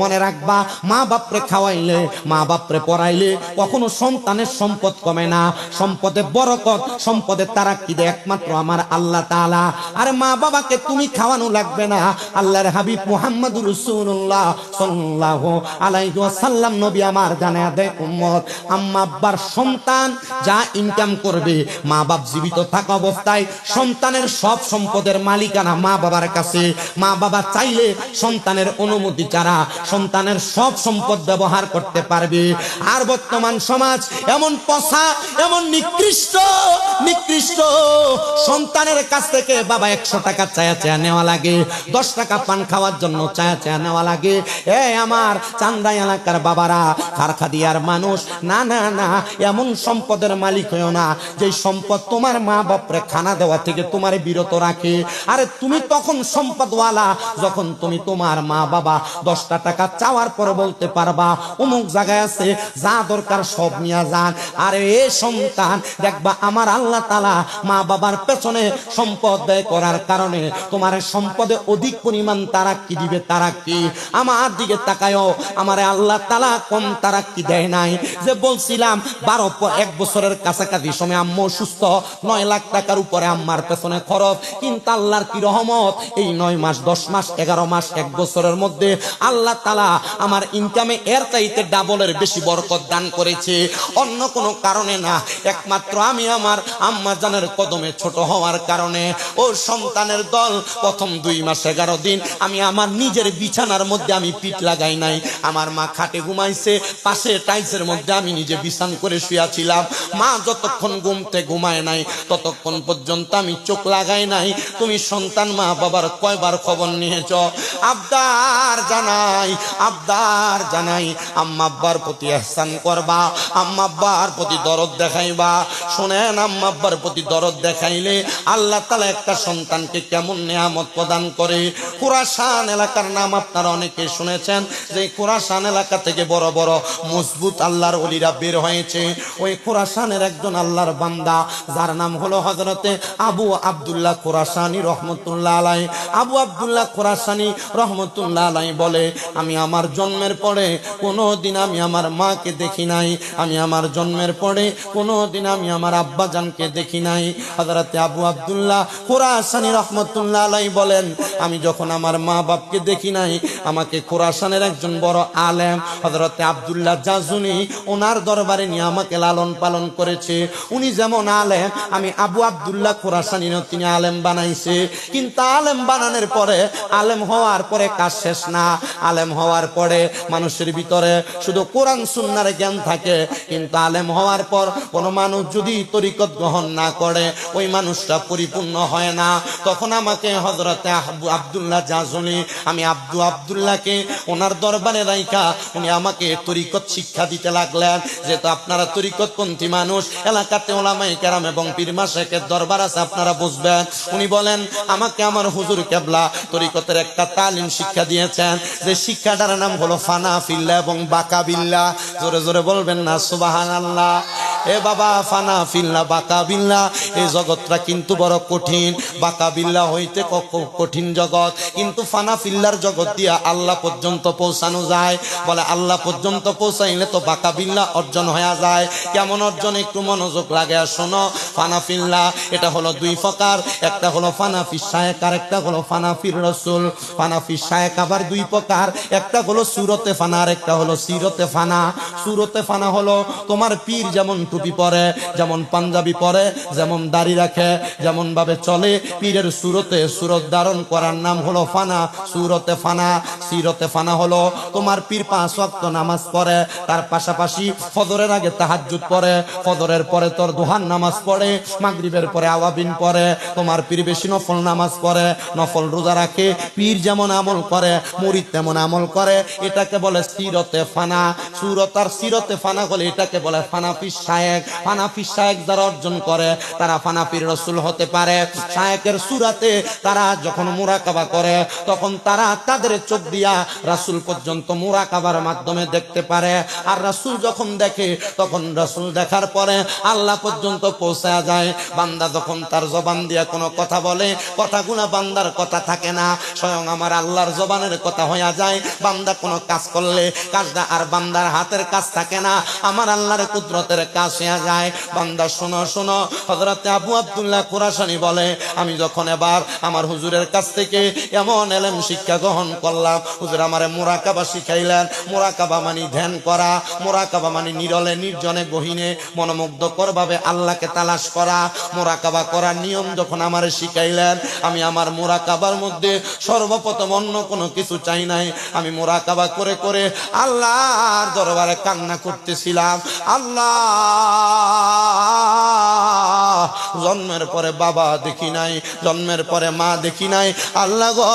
মনে রাখবা মা বাপরে খাওয়াইলে, মা বাপরে পড়াইলে কখনো সন্তানের সম্পদ কমে না। সম্পদে বরকত, সম্পদের তারাক্কি দেয় একমাত্র আমার আল্লাহ তাআলা। আর মা বাবাকে তুমি খাওয়ানো লাগবে না। আল্লাহর হাবিব মুহাম্মদুর রাসূলুল্লাহ সাল্লাল্লাহু আলাইহি ওয়াসাল্লাম নবী আমার জানায়া দেয়, উম্মত, আম্মা আব্বার সন্তান যা ইনকাম করবে, মা বাপ জীবিত থাকা অবস্থায় সন্তানের সব সম্পদের মালিকানা মা বাবার কাছে। মা বাবা চাইলে সন্তানের অনুমতি ছাড়া সন্তানের সব সম্পদ ব্যবহার করতে পারবে। আর বর্তমান সমাজ এমন পচা, এমন নিকৃষ্ট, সন্তানের কাছ থেকে বাবা 100 টাকা চায়া চায়া নেওয়া লাগে, 10 টাকা পান খাওয়ার জন্য চায়া চায়া নেওয়া লাগে। আমার চান্দাই এলাকার বাবারা, খারখাদিয়ার মানুষ, না না না, এমন সম্পদের মালিক হইও না যে সম্পদ তোমার মা বাপরে খানা দেওয়া থেকে তোমার বিরত রাখে। আরে তুমি তখন সম্পদওয়ালা যখন তুমি তোমার মা বাবা 10টা টাকা চাওয়ার পর বলতে পারবা অমুক জায়গায় আছে, যা দরকার সব নিয়ে যান। আরে এ সন্তান, দেখবা আমার আল্লাহ তাআলা মা বাবার পেছনে সম্পদ ব্যয় করার কারণে তোমার সম্পদে অধিক পরিমাণ তারাক্কি দিবে। তারাক্কি, আমার দিকে তাকায়ও, আমার আল্লাহ তাআলা কম তারাক্কি দেয় নাই। যে বলছিলাম 1 বছরের কাছাকাছি সময় আম্মু সুস্থ, 9 লাখ টাকার উপরে আম্মার পেছনে খরচ। কিন্তু আল্লাহর কি রহমত, এই 9 মাস, 10 মাস, 11 মাস, 1 বছরের মধ্যে আল্লাহ তাআলা আমার ইনকামে এর চাইতে ডাবলের বেশি বরকত দান করেছে। অন্য কোনো কারণে না, একমাত্র আমি আমার আম্মা জানের কদমে ছোট হওয়ার কারণে। ও সন্তানের দল, প্রথম 2 মাস 11 দিন আমি আমার নিজের বিছানার মধ্যে আমি পিঠ লাগাই নাই। আমার মা খাটে ঘুমাইছে, পাশে টাইলসের মধ্যে আমি নিজে বিছান করে শুয়েছিলাম। মা যতক্ষণ ঘুমায় নাই ততক্ষণ পর্যন্ত আমি চোখ লাগাই নাই। তুমি সন্তান মা বাবার কয়বার খবর নিয়েছ? আবদার জানাই, আম্মা আব্বার প্রতি ইহসান করবা, আম্মা আব্বার প্রতি দরদ দেখাইবা। শুনেন, আম্মা আব্বার প্রতি দরদ দেখাইলে আল্লাহ তাআলা একটা সন্তানকে কেমন নিয়ামত প্রদান করে। খুরাসান এলাকার নাম আপনারা অনেকে শুনেছেন, যে খুরাসান এলাকা থেকে বড় বড় মজবুত আল্লাহর ওলিরা বের হয়েছে। ওই খুরাসানের একজন আল্লাহর বান্দা, যার নাম হলো হযরতে আবু আব্দুল্লাহ খুরাসানি রহমতুল্লাহ আলাইহি। আবু আব্দুল্লাহ খুরাসানি রহমতুল্লাহ আলাইহি বলে, আমি আমার জন্মের পরে কোনোদিন আমি আমার মাকে দেখি নাই, আমি আমার জন্মের পরে কোনোদিন আমি আমার আব্বা জানকে দেখি নাই। হযরতে আবু আব্দুল্লাহ খুরাসানি রহমতুল্লাহ আলাইহি বলেন, আমি যখন আমার মা বাপকে দেখি নাই, আমাকে খুরাসানের একজন বড় আলেম হযরতে আব্দুল্লাহ জাজুনি ওনার দরবারে নিয়ে আমাকে লালন পালন করেছে। উনি যেমন আলেম, আমি আবু আব্দুল্লাহ খুরাসানিও তিনি আলেম বানাইছে। কিন্তু আলেম বানানোর পরে, আলেম হওয়ার পরে কাজ শেষ না। আলেম হওয়ার পরে মানুষের ভিতরে শুধু কোরআন সুন্নাহর জ্ঞান থাকে, কিন্তু আলেম হওয়ার পর কোন মানুষ যদি তরিকত গ্রহণ না করে, ওই মানুষটা পরিপূর্ণ হয় না। তখন আমাকে হযরতে আবু আব্দুল্লাহ জাজুনি, আমি আব্দুল্লাহকে ওনার দরবারে রাইখা উনি আমাকে তরিকত শিক্ষা দিতে লাগলেন। যেহেতু আপনারা তরিকতপন্থী মানুষ, এলাকাতে ওলামায়ে কেরাম এবং পীর মাশায়েখের দরবার আছে, আপনারা বুঝবেন। উনি বলেন, আমাকে আমার হুজুর কেবলা তরিকতের একটা তালিম শিক্ষা দিয়েছেন, যে শিক্ষাটার নাম হলো ফানা ফিল্লাহ এবং বাকা বিল্লাহ। জোরে জোরে বলবেন না সুবহানাল্লাহ। এ বাবা, ফানা ফিল্লাহ, বাকা বিল্লাহ, এই জগৎটা কিন্তু বড় কঠিন। বাকা বিল্লাহ হইতে কঠিন জগৎ, কিন্তু ফানা ফিল্লার জগৎ দিয়া আল্লাহ পর্যন্ত পৌঁছানো যায়। বলে আল্লাহ পর্যন্ত পৌঁছাইলে তো বাকা বিল্লাহ অর্জন হয়ে যায়। কেমন অর্জন? একটু মনোযোগ লাগে শোনো। ফানা ফিল্লাহ এটা হলো 2 প্রকার, একটা হলো ফানাফি শায়েক আর একটা হলো ফানাফির রাসূল। ফানাফি শায়েক আবার 2 প্রকার, একটা হলো সুরতে ফানা আর একটা হলো সিরতে ফানা। সুরতে ফানা হলো তোমার পীর যেমন টুপি পরে, যেমন পাঞ্জাবি পরে, যেমন দাড়ি রাখে, যেমন ভাবে চলে, পীরের সুরতে সুরত ধারণ করার নাম হলো ফানা। সুরতে ফানা, সিরতে ফানা হলো তোমার পীর 5 ওয়াক্ত নামাজ পড়ে, তার পাশাপাশি ফজরের আগে তাহাজ্জুদ পড়ে, ফজরের পরে তোর দুহার নামাজ পড়ে, মাগরিবের পরে আওয়াবিন পড়ে, তোমার পীর বেশি নফল নামাজ পড়ে, নফল রোজা রাখে। পীর যেমন আমল করে মুরিদ তেমন আমল করে, এটাকে বলে সিরতে ফানা। সুরত আর সিরতে ফানা বলে এটাকে বলে ফানাফি শায়েক। ফানাফি শায়েক যারা অর্জন করে তারা ফানাফির রাসূল হতে পারে। শায়েকের সুরাতে তারা যখন মুরাকাবা করে তখন তারা তাদের চোখ দিয়া রাসূল পর্যন্ত মুরাকাবার মাধ্যমে দেখতে পারে। আর রাসূল যখন দেখে তখন রাসূল দেখার পরে আল্লাহ পর্যন্ত পৌঁছা যায়। বান্দা যখন তার জবান দিয়া কোনো কথা বলে, কথাগুলো বান্দার কথা থাকে না, স্বয়ং আমার আল্লাহর জবানের কথা হইয়া যায়। বান্দা কোনো কাজ করলে কাজটা আর বান্দার হাতের কাজ থাকে না, আমার আল্লাহর কুদরতের কাজ হইয়া যায়। বান্দা শোনো শোনো, হযরত আবু আব্দুল্লাহ কুরাশানি বলে, আমি যখন এবার আমার হুজুরের কাছ থেকে এমন ইলম শিক্ষা গ্রহণ করলাম, হুজুর আমারে মুরাকাবা শিখাইলেন। মুরাকাবা মানে ধ্যান করা, মুরাকাবা মানে নিরলে নির্জনে গহীনে মনোমুগ্ধকর ভাবে আল্লাহকে তালাশ করা। মুরাকাবা করার নিয়ম যখন আমারে শিখাইলেন, আমি আমার মুরাকাবার মধ্যে সর্বপ্রথম অন্য কোনো কিছু চাই নাই। আমি মুরাকাবা করে করে আল্লাহর দরবারে কান্না করতেছিলাম, আল্লাহ জন্মের পরে বাবা দেখি নাই, জন্মের পরে মা দেখি নাই, আল্লাহ গো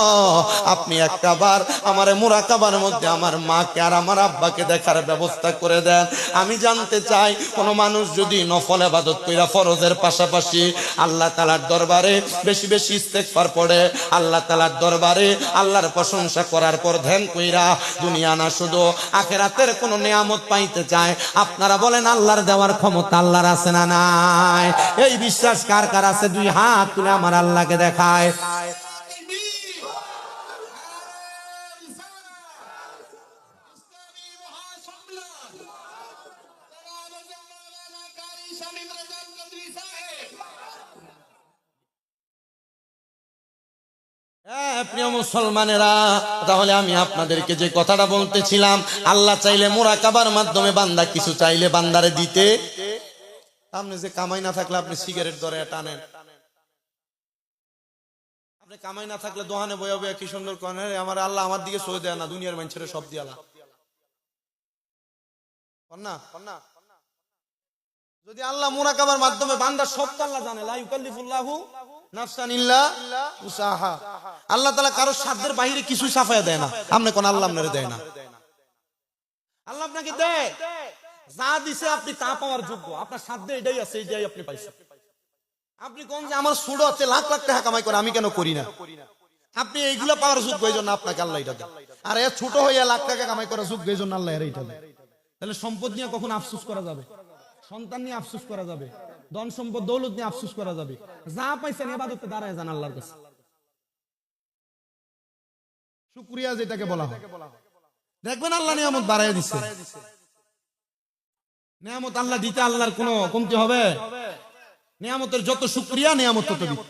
আপনি একটাবার আমার মুরাকাবার মধ্যে আমার মাকে আর আমার আব্বাকে দেখার ব্যবস্থা করে দেন। আমি জানতে চাই, কোন মানুষ যদি নফল ইবাদত কইরা ফরজের পাশাপাশি আল্লাহ তাআলার দরবারে বেশি বেশি ইস্তেগফার পড়ে, আল্লাহ তাআলার দরবারে আল্লাহর প্রশংসা করার পর ধ্যান কইরা দুনিয়া না শুধু আখিরাতের কোন নিয়ামত পাইতে চায়, আপনারা বলেন আল্লাহর দেওয়ার ক্ষমতা আল্লাহর আছে না নাই? এই বিশ্বাস কার কার আছে? 2 হাত তুলে আমার আল্লাহকে দেখায়। প্রিয় মুসলমানেরা, তাহলে আমি আপনাদেরকে যে কথাটা বলতেছিলাম, আল্লাহ চাইলে মুরাকাবার মাধ্যমে বান্দা কিছু চাইলে বান্দারে দিতে। আপনি যে কামাই না থাকলে আপনি সিগারেট ধরে টানেন, আপনি কামাই না থাকলে দোহানে বয়া বয়া কি সুন্দর করেন, আমার আল্লাহ আমার দিকে সই দেয় না, দুনিয়ার মানুষের সব দিয়ালা না। যদি আল্লাহ মুরাকাবার মাধ্যমে বান্দা সব আল্লাহ জানে, লা ইউকাল্লিফুল্লাহু নাফসান ইল্লা উসাহা, আল্লাহ তাআলা কারো সাধ্যের বাইরে কিছু সাফায়া দেয় না। আপনি কোন আল্লাহ আপনারে দেয় না, আল্লাহ আপনাকে দেয়, যা দিছে আপনি তা পাওয়ার যোগ্য, আপনার সাধ্যে এটাই আছে, এটাই আপনি পাইছেন। আপনি কোন যে আমার ছোট আছে লাখ লাখ টাকা কামাই করে, আমি কেন করি না? আপনি এইগুলো পাওয়ার যোগ্য, এই জন্য আপনাকে আল্লাহ এটা দেয়। আর এ ছোট হইয়া লাখ টাকা কামাই করার যোগ্য, এই জন্য আল্লাহ এর এটা দেয়। তাহলে সম্পদ নিয়ে কখন আফসোস করা যাবে? সন্তান নিয়ে আফসোস করা যাবে, ধন সম্পদ দৌলত নিয়ে আফসোস করা যাবে? যা পাইছেন ইবাদতে দাঁড়ায় যান আল্লাহর কাছে। শুকরিয়া যেটাকে বলা হয়, দেখবেন আল্লাহ নিয়ামত বাড়ায় দিচ্ছে। নিয়ামত আল্লাহ দিতে আল্লাহর কোনো কমতি হবে? নিয়ামতের যত শুকরিয়া নিয়ামত তত দিতে।